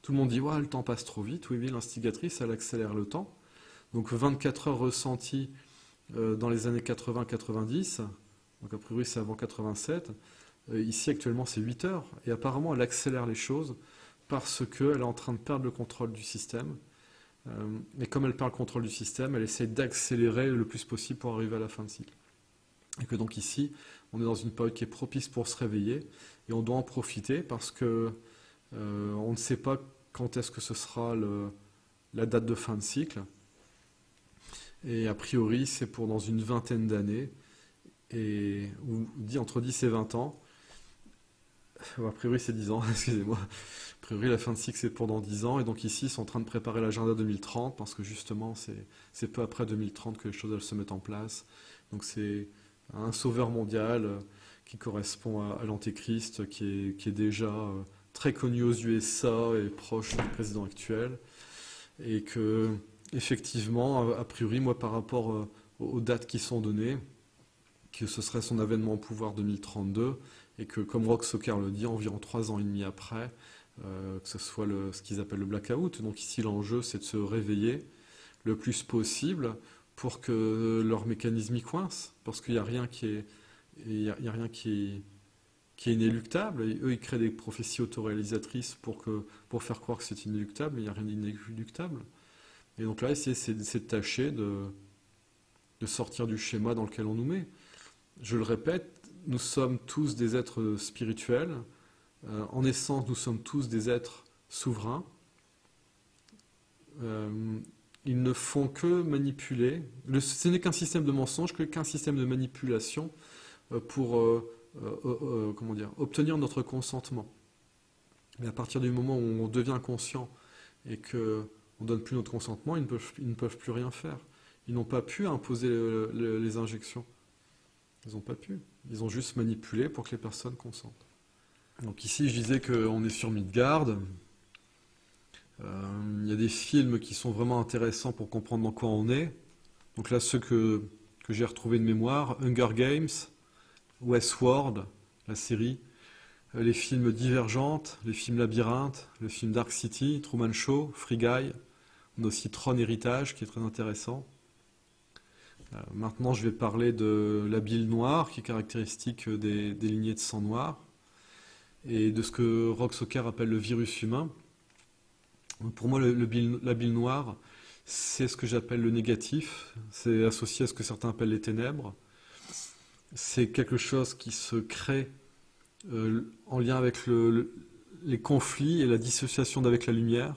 tout le monde dit ouais, le temps passe trop vite, oui, mais l'instigatrice elle accélère le temps. Donc 24 heures ressenties dans les années 80-90, donc a priori c'est avant 87, ici actuellement c'est 8 heures, et apparemment elle accélère les choses parce qu'elle est en train de perdre le contrôle du système, et comme elle perd le contrôle du système, elle essaie d'accélérer le plus possible pour arriver à la fin de cycle. Et que donc ici, on est dans une période qui est propice pour se réveiller, et on doit en profiter parce que on ne sait pas quand est-ce que ce sera la date de fin de cycle. Et a priori, c'est pour dans une vingtaine d'années, ou dit entre 10 et 20 ans. A priori, c'est 10 ans, excusez-moi. A priori, la fin de cycle, c'est pour dans 10 ans. Et donc ici, ils sont en train de préparer l'agenda 2030, parce que justement, c'est peu après 2030 que les choses elles se mettent en place. Donc c'est un sauveur mondial qui correspond à l'Antéchrist, qui est déjà très connu aux USA et proche du président actuel. Et que, effectivement, a priori, moi, par rapport aux dates qui sont données, que ce serait son avènement au pouvoir 2032, et que, comme Rock Soccer le dit, environ 3 ans et demi après, que ce soit ce qu'ils appellent le blackout. Donc ici, l'enjeu, c'est de se réveiller le plus possible pour que leur mécanisme y coince, parce qu'il n'y a rien il y a rien qui est inéluctable. Et eux, ils créent des prophéties autoréalisatrices pour faire croire que c'est inéluctable, mais il n'y a rien d'inéluctable. Et donc là, c'est de tâcher de sortir du schéma dans lequel on nous met. Je le répète, nous sommes tous des êtres spirituels. En essence, nous sommes tous des êtres souverains. Ils ne font que manipuler. Ce n'est qu'un système de mensonge, qu'un système de manipulation pour comment dire, obtenir notre consentement. Mais à partir du moment où on devient conscient et qu'on ne donne plus notre consentement, ils ne peuvent plus rien faire. Ils n'ont pas pu imposer les injections. Ils n'ont pas pu. Ils ont juste manipulé pour que les personnes consentent. Donc ici, je disais qu'on est sur Midgard. Il y a des films qui sont vraiment intéressants pour comprendre dans quoi on est. Donc là, ceux que j'ai retrouvés de mémoire, Hunger Games, Westworld, la série, les films Divergente, les films Labyrinthe, le film Dark City, Truman Show, Free Guy. On a aussi Tron Héritage qui est très intéressant. Maintenant, je vais parler de la bile noire qui est caractéristique des lignées de sang noir et de ce que Rock Soccer appelle le virus humain. Pour moi, la bile noire, c'est ce que j'appelle le négatif. C'est associé à ce que certains appellent les ténèbres. C'est quelque chose qui se crée en lien avec les conflits et la dissociation d'avec la lumière,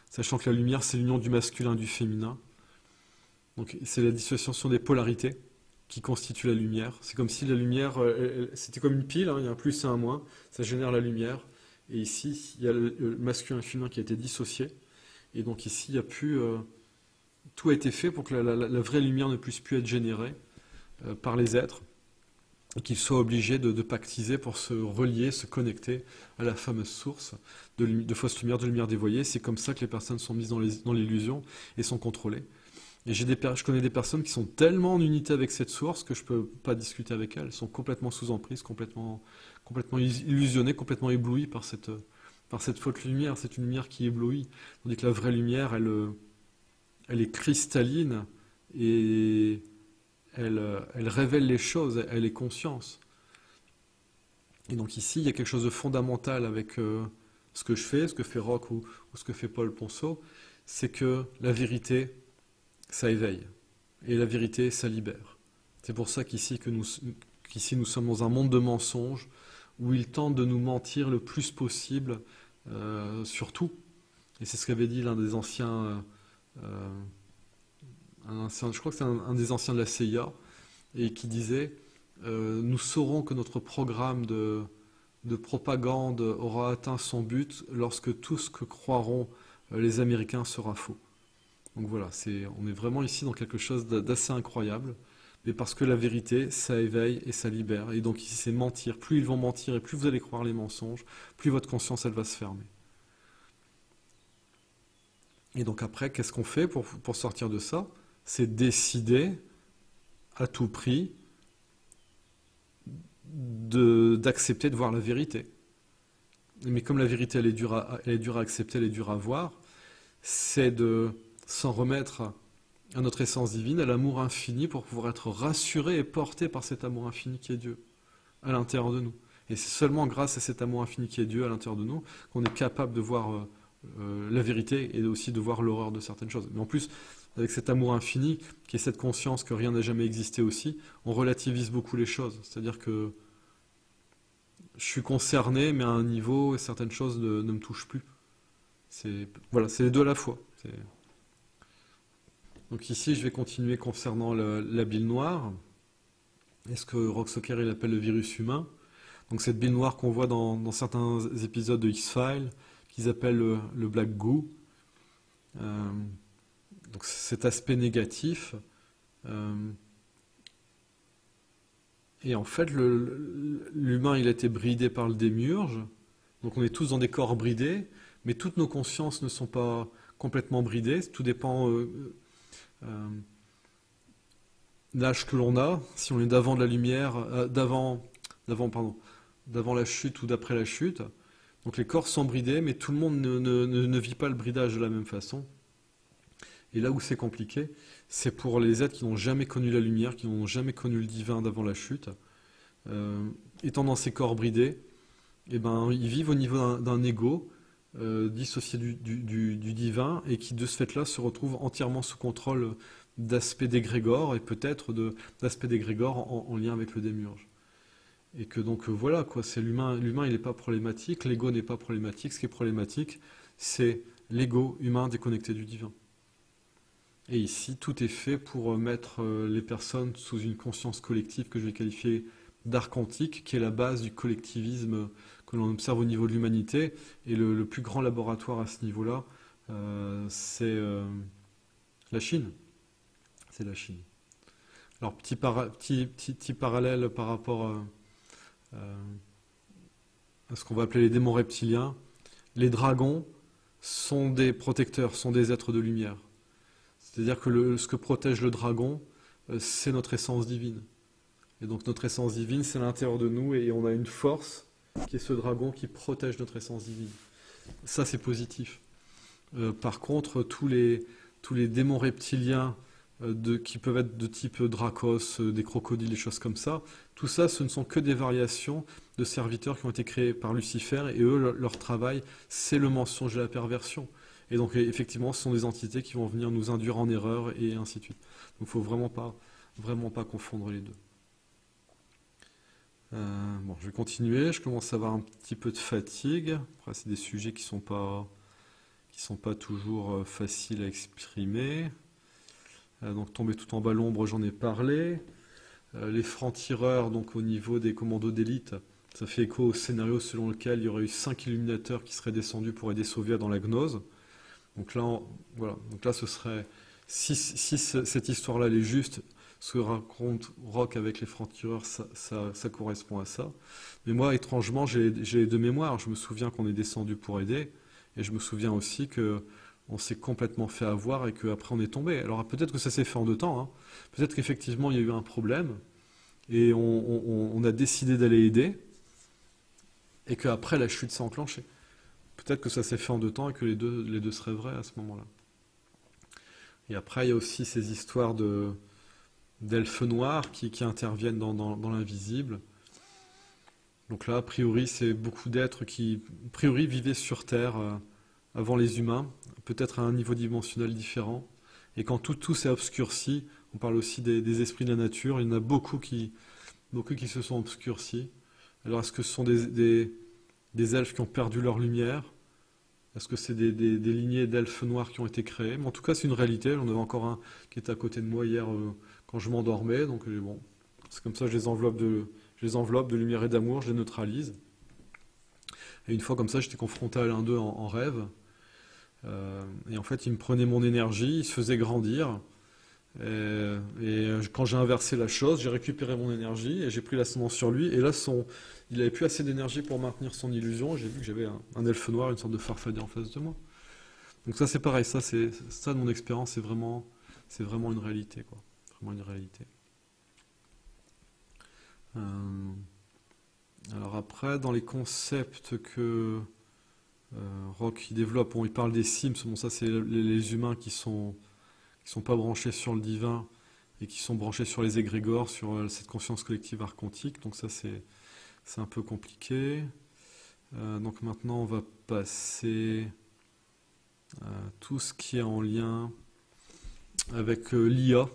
sachant que la lumière, c'est l'union du masculin et du féminin. Donc c'est la dissociation des polarités qui constitue la lumière. C'est comme si la lumière, c'était comme une pile, hein, il y a un plus et un moins, ça génère la lumière. Et ici, il y a le masculin et le féminin qui a été dissocié. Et donc ici, il y a plus, tout a été fait pour que la vraie lumière ne puisse plus être générée par les êtres. Et qu'ils soient obligés de pactiser pour se relier, se connecter à la fameuse source de fausse lumière, de lumière dévoyée. C'est comme ça que les personnes sont mises dans l'illusion et sont contrôlées. Et je connais des personnes qui sont tellement en unité avec cette source que je ne peux pas discuter avec elles. Elles sont complètement sous emprise, complètement illusionnées, complètement éblouies par cette fausse lumière. C'est une lumière qui éblouit. Tandis que la vraie lumière, elle est cristalline et elle révèle les choses, elle est conscience. Et donc ici, il y a quelque chose de fondamental avec ce que je fais, ce que fait Rock ou ce que fait Paul Ponceau, c'est que la vérité, ça éveille. Et la vérité, ça libère. C'est pour ça qu'ici nous sommes dans un monde de mensonges où ils tentent de nous mentir le plus possible sur tout. Et c'est ce qu'avait dit l'un des anciens, je crois que c'est un des anciens de la CIA, et qui disait nous saurons que notre programme de propagande aura atteint son but lorsque tout ce que croiront les Américains sera faux. Donc voilà, on est vraiment ici dans quelque chose d'assez incroyable, mais parce que la vérité, ça éveille et ça libère. Et donc ici, c'est mentir. Plus ils vont mentir et plus vous allez croire les mensonges, plus votre conscience, elle va se fermer. Et donc après, qu'est-ce qu'on fait pour sortir de ça? C'est décider à tout prix d'accepter de voir la vérité. Mais comme la vérité, elle est dure à accepter, elle est dure à voir, c'est de s'en remettre à notre essence divine, à l'amour infini, pour pouvoir être rassuré et porté par cet amour infini qui est Dieu, à l'intérieur de nous. Et c'est seulement grâce à cet amour infini qui est Dieu à l'intérieur de nous qu'on est capable de voir la vérité et aussi de voir l'horreur de certaines choses. Mais en plus, avec cet amour infini, qui est cette conscience que rien n'a jamais existé aussi, on relativise beaucoup les choses. C'est-à-dire que je suis concerné, mais à un niveau, certaines choses ne me touchent plus. Voilà, c'est les deux à la fois. Donc ici, je vais continuer concernant la bile noire. Et ce que Rocksocker il appelle le virus humain. Donc cette bile noire qu'on voit dans certains épisodes de X-Files, qu'ils appellent le Black Goo. Euh, donc cet aspect négatif. Et en fait, l'humain, il a été bridé par le démiurge. Donc on est tous dans des corps bridés, mais toutes nos consciences ne sont pas complètement bridées. Tout dépend euh, l'âge que l'on a. Si on est d'avant de la lumière, d'avant la chute ou d'après la chute. Donc les corps sont bridés, mais tout le monde ne vit pas le bridage de la même façon. Et là où c'est compliqué, c'est pour les êtres qui n'ont jamais connu la lumière, qui n'ont jamais connu le divin d'avant la chute. Étant dans ces corps bridés, eh ben, ils vivent au niveau d'un ego dissocié du divin et qui de ce fait-là se retrouve entièrement sous contrôle d'aspects d'égrégore et peut-être d'aspects d'égrégore en lien avec le démiurge. Et que donc voilà, quoi, c'est l'humain il n'est pas problématique, l'ego n'est pas problématique, ce qui est problématique, c'est l'ego humain déconnecté du divin. Et ici, tout est fait pour mettre les personnes sous une conscience collective que je vais qualifier d'archontique, qui est la base du collectivisme que l'on observe au niveau de l'humanité. Et le plus grand laboratoire à ce niveau-là, c'est la Chine. C'est la Chine. Alors, petit parallèle par rapport à ce qu'on va appeler les démons reptiliens. Les dragons sont des protecteurs, sont des êtres de lumière. C'est-à-dire que ce que protège le dragon, c'est notre essence divine. Et donc notre essence divine, c'est à l'intérieur de nous et on a une force qui est ce dragon qui protège notre essence divine. Ça, c'est positif. Par contre, tous les démons reptiliens qui peuvent être de type Dracos, des crocodiles, des choses comme ça, tout ça, ce ne sont que des variations de serviteurs qui ont été créés par Lucifer et eux, leur travail, c'est le mensonge et la perversion. Et donc, effectivement, ce sont des entités qui vont venir nous induire en erreur et ainsi de suite. Donc, il ne faut vraiment pas confondre les deux. Bon, je vais continuer. Je commence à avoir un petit peu de fatigue. Après, c'est des sujets qui sont pas toujours faciles à exprimer. Donc, tomber tout en bas l'ombre, j'en ai parlé. Les francs-tireurs, donc au niveau des commandos d'élite, ça fait écho au scénario selon lequel il y aurait eu 5 illuminateurs qui seraient descendus pour aider Sovia dans la gnose. Donc là, voilà. Donc là, ce serait si cette histoire-là elle est juste, ce que raconte Rock avec les francs-tireurs, ça correspond à ça. Mais moi, étrangement, j'ai de mémoire. Je me souviens qu'on est descendu pour aider, et je me souviens aussi que on s'est complètement fait avoir et qu'après on est tombé. Alors peut-être que ça s'est fait en deux temps. Hein. Peut-être qu'effectivement il y a eu un problème et on a décidé d'aller aider et qu'après la chute s'est enclenchée. Peut-être que ça s'est fait en deux temps et que les deux seraient vrais à ce moment-là. Et après, il y a aussi ces histoires d'elfes noirs qui interviennent dans l'invisible. Donc là, a priori, c'est beaucoup d'êtres qui, a priori, vivaient sur Terre avant les humains, peut-être à un niveau dimensionnel différent. Et quand tout s'est obscurci, on parle aussi des esprits de la nature, il y en a beaucoup qui se sont obscurcis. Alors, est-ce que ce sont des elfes qui ont perdu leur lumière? Est-ce que c'est des lignées d'elfes noirs qui ont été créées? Mais en tout cas, c'est une réalité. J'en avais encore un qui était à côté de moi hier quand je m'endormais. Donc, bon, c'est comme ça, je les enveloppe de lumière et d'amour, je les neutralise. Et une fois comme ça, j'étais confronté à l'un d'eux en rêve. Et en fait, il me prenait mon énergie, il se faisait grandir. Et quand j'ai inversé la chose, j'ai récupéré mon énergie et j'ai pris l'ascendant sur lui. Et là, il n'avait plus assez d'énergie pour maintenir son illusion. J'ai vu que j'avais un elfe noir, une sorte de farfadet en face de moi. Donc ça, c'est pareil. Ça, de mon expérience, c'est vraiment une réalité, quoi. Vraiment une réalité. Alors après, dans les concepts que Rock il développe, il parle des Sims. Bon, ça, c'est les humains qui sont pas branchés sur le divin et qui sont branchés sur les égrégores, sur cette conscience collective archontique. Donc ça, c'est un peu compliqué. Donc maintenant, on va passer à tout ce qui est en lien avec l'IA.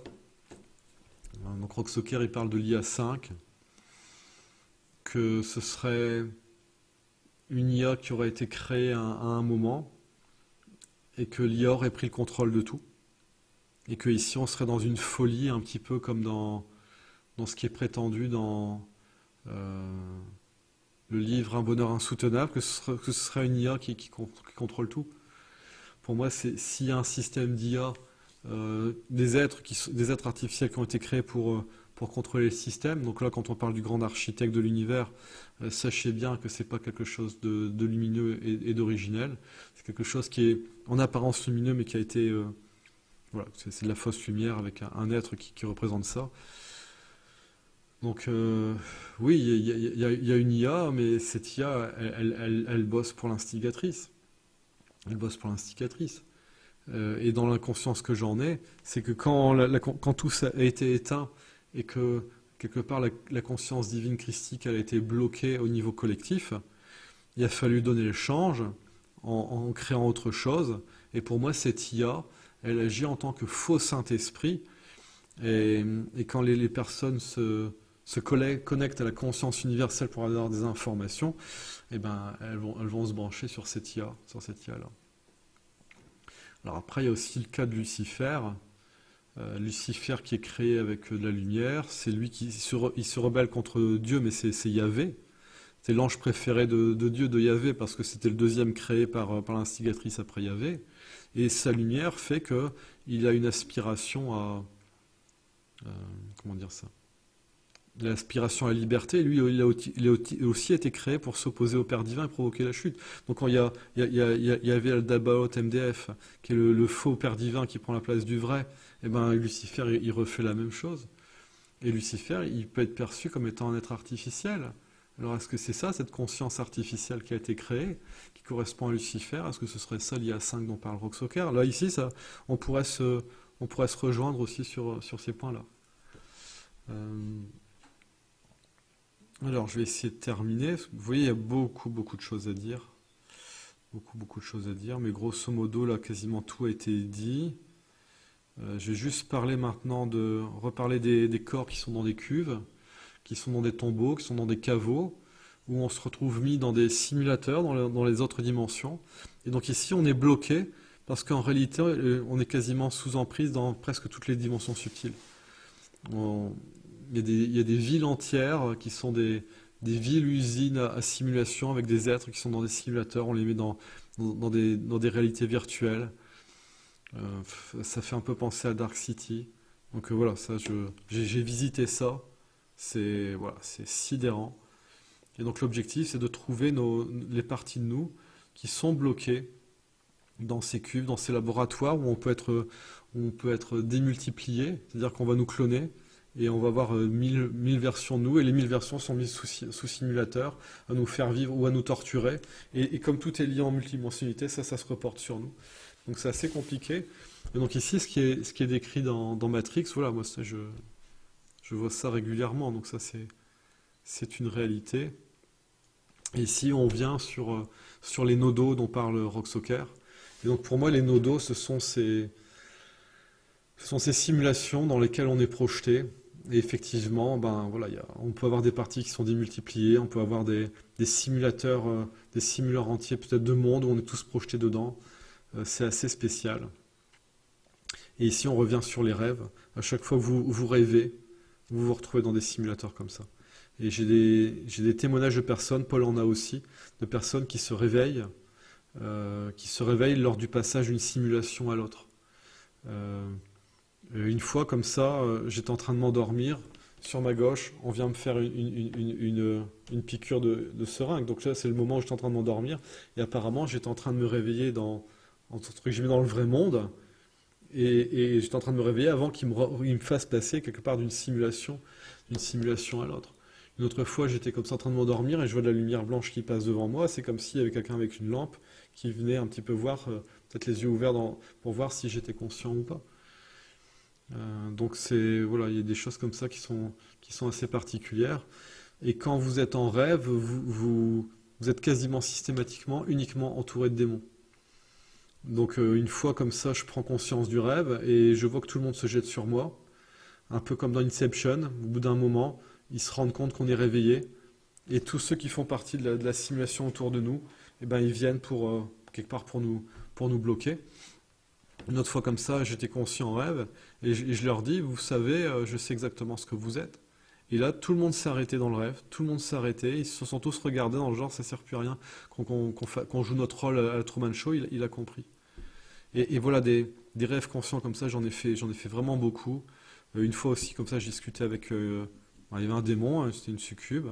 Donc Rocksocker, il parle de l'IA 5, que ce serait une IA qui aurait été créée à un moment et que l'IA aurait pris le contrôle de tout, et que ici on serait dans une folie un petit peu comme dans ce qui est prétendu dans euh, le livre Un bonheur insoutenable, que ce serait une IA qui contrôle tout. Pour moi, s'il y a un système d'IA, des êtres artificiels qui ont été créés pour contrôler le système. Donc là, quand on parle du grand architecte de l'univers, sachez bien que c'est pas quelque chose de lumineux et d'originel. C'est quelque chose qui est en apparence lumineux, mais qui a été, voilà, c'est de la fausse lumière avec un être qui représente ça. Donc oui, il y a une IA, mais cette IA, elle bosse pour l'instigatrice. Elle bosse pour l'instigatrice. Et dans l'inconscience que j'en ai, c'est que quand tout ça a été éteint et que quelque part la conscience divine christique elle a été bloquée au niveau collectif, il a fallu donner le change en créant autre chose. Et pour moi, cette IA, elle agit en tant que faux Saint-Esprit. Et quand les personnes connectent à la conscience universelle pour avoir des informations, eh ben, elles vont se brancher sur cette IA, là. Alors après, il y a aussi le cas de Lucifer. Lucifer qui est créé avec de la lumière, c'est lui il se rebelle contre Dieu, mais c'est Yahvé. C'est l'ange préféré de Dieu, de Yahvé, parce que c'était le deuxième créé par l'instigatrice après Yahvé. Et sa lumière fait qu'il a une aspiration comment dire ça? L'aspiration à la liberté, lui, il a aussi été créé pour s'opposer au Père divin et provoquer la chute. Donc quand il y avait Al-Dabaoth MDF, qui est le faux Père divin qui prend la place du vrai, et ben Lucifer, il refait la même chose. Et Lucifer, il peut être perçu comme étant un être artificiel. Alors est-ce que c'est ça, cette conscience artificielle qui a été créée, qui correspond à Lucifer? Est-ce que ce serait ça l'IA 5 dont parle Roxoker? Là, ici, on pourrait se rejoindre aussi sur ces points-là. Alors, je vais essayer de terminer. Vous voyez, il y a beaucoup, beaucoup de choses à dire. Beaucoup, beaucoup de choses à dire. Mais grosso modo, là, quasiment tout a été dit. Je vais juste reparler des corps qui sont dans des cuves, qui sont dans des tombeaux, qui sont dans des caveaux, où on se retrouve mis dans des simulateurs, dans les autres dimensions. Et donc ici, on est bloqué, parce qu'en réalité, on est quasiment sous emprise dans presque toutes les dimensions subtiles. Il y a des villes entières qui sont des villes-usines à simulation avec des êtres qui sont dans des simulateurs. On les met dans des réalités virtuelles. Ça fait un peu penser à Dark City. Donc voilà, j'ai visité ça. C'est sidérant. Et donc l'objectif, c'est de trouver les parties de nous qui sont bloquées dans ces cuves, dans ces laboratoires où on peut être démultiplié, c'est-à-dire qu'on va nous cloner et on va avoir 1000 versions de nous, et les 1000 versions sont mises sous simulateur à nous faire vivre ou à nous torturer. Et comme tout est lié en multidimensionnalité, ça se reporte sur nous. Donc c'est assez compliqué. Et donc ici, ce qui est décrit dans Matrix, voilà, moi ça, je vois ça régulièrement, donc ça c'est une réalité. Et ici, on vient sur les nodos dont parle Roxoker. Et donc pour moi, les nodos, ce sont ces simulations dans lesquelles on est projeté. Et effectivement, ben, voilà, on peut avoir des parties qui sont démultipliées, on peut avoir des simulateurs, des simuleurs entiers peut-être de monde où on est tous projetés dedans. C'est assez spécial. Et ici, on revient sur les rêves. À chaque fois que vous rêvez, vous vous retrouvez dans des simulateurs comme ça. Et j'ai des témoignages de personnes, Paul en a aussi, de personnes qui se réveillent lors du passage d'une simulation à l'autre. Une fois, comme ça, j'étais en train de m'endormir. Sur ma gauche, on vient me faire une piqûre de seringue. Donc là, c'est le moment où j'étais en train de m'endormir. Et apparemment, j'étais en train de me réveiller entre guillemets, dans le vrai monde. Et j'étais en train de me réveiller avant qu'il me fasse passer quelque part d'une simulation à l'autre. Une autre fois, j'étais comme ça en train de m'endormir et je vois de la lumière blanche qui passe devant moi. C'est comme s'il y avait quelqu'un avec une lampe qui venait un petit peu voir, peut-être les yeux ouverts pour voir si j'étais conscient ou pas. Donc voilà, il y a des choses comme ça qui sont assez particulières. Et quand vous êtes en rêve, vous êtes quasiment systématiquement uniquement entouré de démons. Donc une fois comme ça, je prends conscience du rêve et je vois que tout le monde se jette sur moi, un peu comme dans Inception. Au bout d'un moment, ils se rendent compte qu'on est réveillé et tous ceux qui font partie de la simulation autour de nous, eh ben, ils viennent quelque part pour pour nous bloquer. Une autre fois comme ça, j'étais conscient en rêve, et je leur dis, vous savez, je sais exactement ce que vous êtes. Et là, tout le monde s'est arrêté dans le rêve, tout le monde s'est arrêté, ils se sont tous regardés dans le genre, ça sert plus à rien, qu'on joue notre rôle à la Truman Show, il a compris. Et voilà, des rêves conscients comme ça, j'en ai fait vraiment beaucoup. Une fois aussi, comme ça, j'ai discuté avec... il y avait un démon, hein, c'était une succube,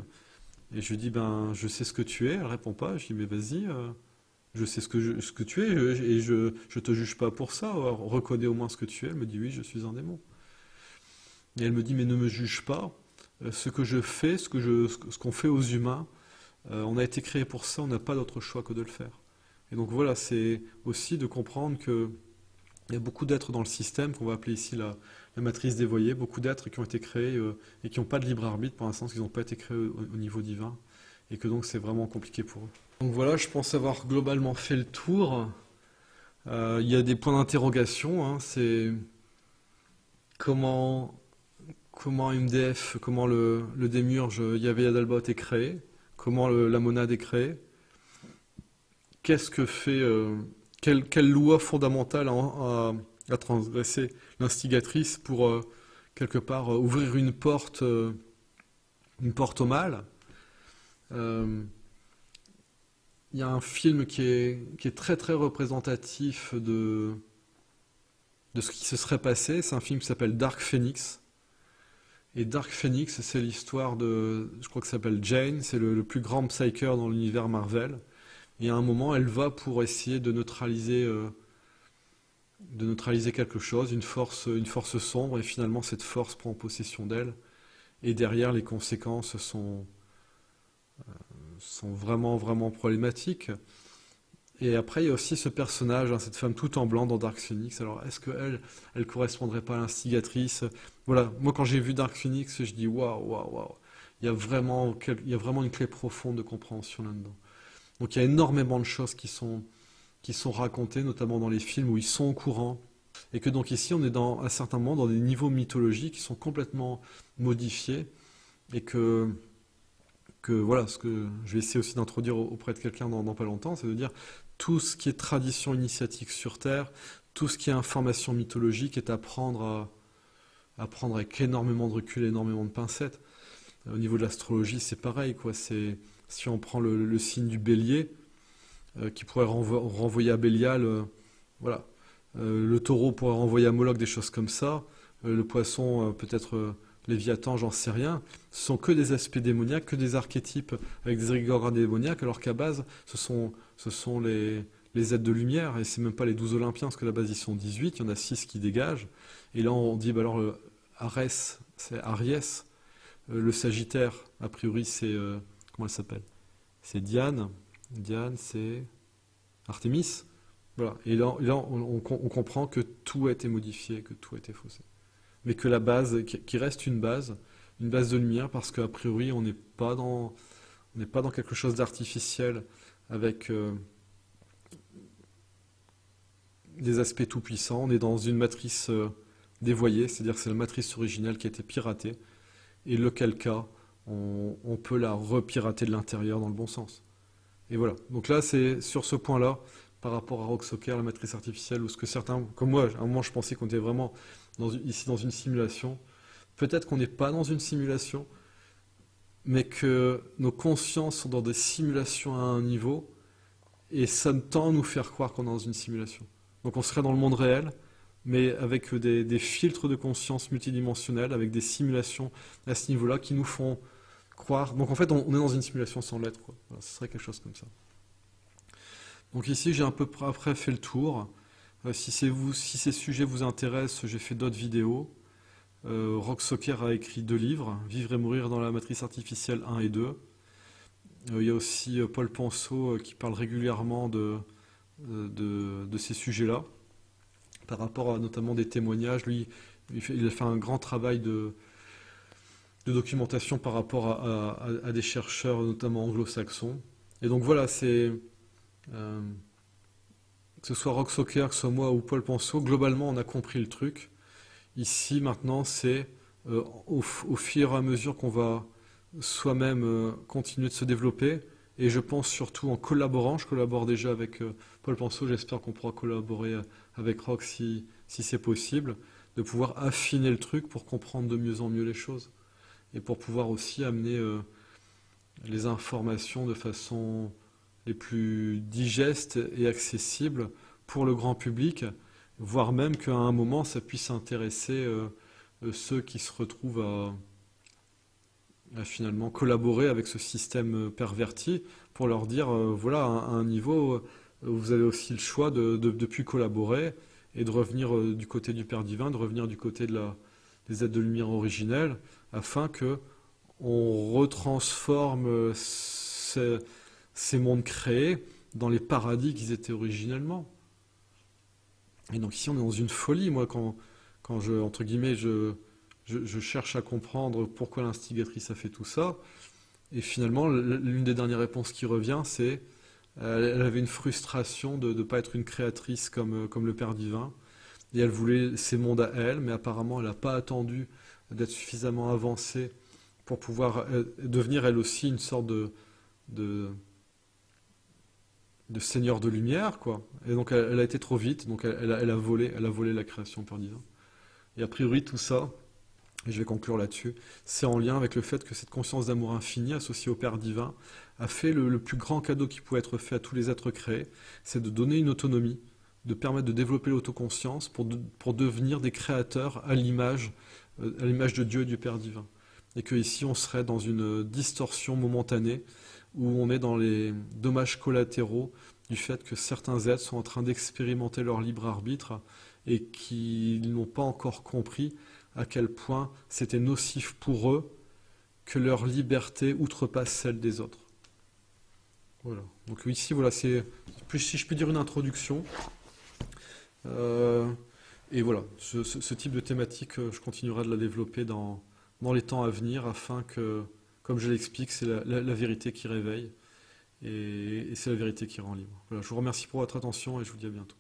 et je lui dis, ben, je sais ce que tu es, elle répond pas, je dis, mais vas-y, je sais ce que tu es, et je te juge pas pour ça, alors, reconnais au moins ce que tu es. Elle me dit, oui, je suis un démon. Et elle me dit, mais ne me juge pas, ce que je fais, ce qu'on fait aux humains, on a été créé pour ça, on n'a pas d'autre choix que de le faire. Et donc voilà, c'est aussi de comprendre que il y a beaucoup d'êtres dans le système, qu'on va appeler ici la matrice dévoyée, beaucoup d'êtres qui ont été créés et qui n'ont pas de libre arbitre pour l'instant, parce qu'ils n'ont pas été créés au niveau divin, et que donc c'est vraiment compliqué pour eux. Donc voilà, je pense avoir globalement fait le tour. Il y a des points d'interrogation, hein, c'est comment, comment MDF, comment le démiurge Yahvé Adalbot est créé, comment la monade est créée, qu'est-ce que fait, quelle loi fondamentale a transgressé l'instigatrice pour, quelque part, ouvrir une porte au mal. Il y a un film qui est très très représentatif de ce qui se serait passé. C'est un film qui s'appelle Dark Phoenix. Et Dark Phoenix, c'est l'histoire je crois que ça s'appelle Jane, c'est le plus grand psyker dans l'univers Marvel. Et à un moment, elle va pour essayer de neutraliser quelque chose, une force sombre, et finalement cette force prend possession d'elle. Et derrière, les conséquences sont vraiment, vraiment problématiques. Et après, il y a aussi ce personnage, hein, cette femme tout en blanc dans Dark Phoenix. Alors, est-ce qu'elle, elle correspondrait pas à l'instigatrice? Voilà, moi quand j'ai vu Dark Phoenix, je dis waouh, waouh, waouh. Il y a vraiment une clé profonde de compréhension là-dedans. Donc il y a énormément de choses qui sont racontées, notamment dans les films où ils sont au courant. Et que donc ici, on est à certains moments dans des niveaux mythologiques qui sont complètement modifiés. Et que voilà, ce que je vais essayer aussi d'introduire auprès de quelqu'un dans pas longtemps, c'est de dire tout ce qui est tradition initiatique sur Terre, tout ce qui est information mythologique est à prendre avec énormément de recul, énormément de pincettes. Au niveau de l'astrologie, c'est pareil, quoi. Si on prend le signe du bélier, qui pourrait renvoyer à Bélial, voilà. Le taureau pourrait renvoyer à Moloch, des choses comme ça. Le poisson, peut-être Léviathan, j'en sais rien. Ce sont que des aspects démoniaques, que des archétypes avec des égrégores démoniaques, alors qu'à base, ce sont les êtres de lumière, et c'est même pas les 12 Olympiens, parce que à la base ils sont 18, il y en a 6 qui dégagent. Et là on dit, bah alors Arès, c'est Ariès, le Sagittaire, a priori c'est, comment elle s'appelle? C'est Diane. Diane, c'est Artémis. Voilà. Et là, on comprend que tout a été modifié, que tout a été faussé. Mais que la base, qui reste une base de lumière, parce qu'a priori, on n'est pas dans quelque chose d'artificiel avec des aspects tout puissants. On est dans une matrice dévoyée, c'est-à-dire que c'est la matrice originelle qui a été piratée, et lequel cas, on peut la repirater de l'intérieur dans le bon sens. Et voilà. Donc là, c'est sur ce point-là, par rapport à Rocksocker, la matrice artificielle, ou ce que certains, comme moi, à un moment, je pensais qu'on était vraiment ici dans une simulation. Peut-être qu'on n'est pas dans une simulation, mais que nos consciences sont dans des simulations à un niveau, et ça tend à nous faire croire qu'on est dans une simulation. Donc on serait dans le monde réel, mais avec des filtres de conscience multidimensionnels, avec des simulations à ce niveau-là qui nous font croire. Donc en fait, on est dans une simulation sans l'être, quoi. Voilà, ce serait quelque chose comme ça. Donc ici, j'ai un peu après fait le tour. Si ces sujets vous intéressent, j'ai fait d'autres vidéos. Rocksocker a écrit 2 livres, Vivre et mourir dans la matrice artificielle 1 et 2. Il y a aussi Paul Ponceau qui parle régulièrement de ces sujets-là, par rapport à notamment des témoignages. Lui, il a fait un grand travail de documentation par rapport à des chercheurs, notamment anglo-saxons. Et donc voilà, c'est... que ce soit Rocksocker, que ce soit moi ou Paul Ponceau, globalement on a compris le truc. Ici maintenant c'est au fur et à mesure qu'on va soi-même continuer de se développer et je pense surtout en collaborant. Je collabore déjà avec Paul Pensot, j'espère qu'on pourra collaborer avec Rox si c'est possible, de pouvoir affiner le truc pour comprendre de mieux en mieux les choses et pour pouvoir aussi amener les informations de façon les plus digestes et accessibles pour le grand public, voire même qu'à un moment ça puisse intéresser ceux qui se retrouvent à finalement collaborer avec ce système perverti pour leur dire voilà, à un niveau, vous avez aussi le choix de plus collaborer et de revenir du côté du Père divin, de revenir du côté des êtres de lumière originels, afin que on retransforme ces mondes créés dans les paradis qu'ils étaient originellement. Et donc ici on est dans une folie, moi quand je, entre guillemets, je cherche à comprendre pourquoi l'instigatrice a fait tout ça, et finalement l'une des dernières réponses qui revient c'est elle avait une frustration de ne pas être une créatrice comme le Père divin, et elle voulait ces mondes à elle, mais apparemment elle n'a pas attendu d'être suffisamment avancée pour pouvoir devenir elle aussi une sorte de, de seigneur de lumière, quoi. Et donc elle a été trop vite, donc elle a volé la création Père divin. Et a priori tout ça, et je vais conclure là-dessus, c'est en lien avec le fait que cette conscience d'amour infini associée au Père divin a fait le plus grand cadeau qui pouvait être fait à tous les êtres créés, c'est de donner une autonomie, de permettre de développer l'autoconscience pour devenir des créateurs à l'image de Dieu et du Père divin. Et que ici on serait dans une distorsion momentanée où on est dans les dommages collatéraux du fait que certains êtres sont en train d'expérimenter leur libre arbitre et qu'ils n'ont pas encore compris à quel point c'était nocif pour eux que leur liberté outrepasse celle des autres. Voilà. Donc ici, voilà, c'est, si je puis dire, une introduction. Et voilà, ce type de thématique, je continuerai de la développer dans les temps à venir afin que, comme je l'explique, c'est la vérité qui réveille et c'est la vérité qui rend libre. Voilà, je vous remercie pour votre attention et je vous dis à bientôt.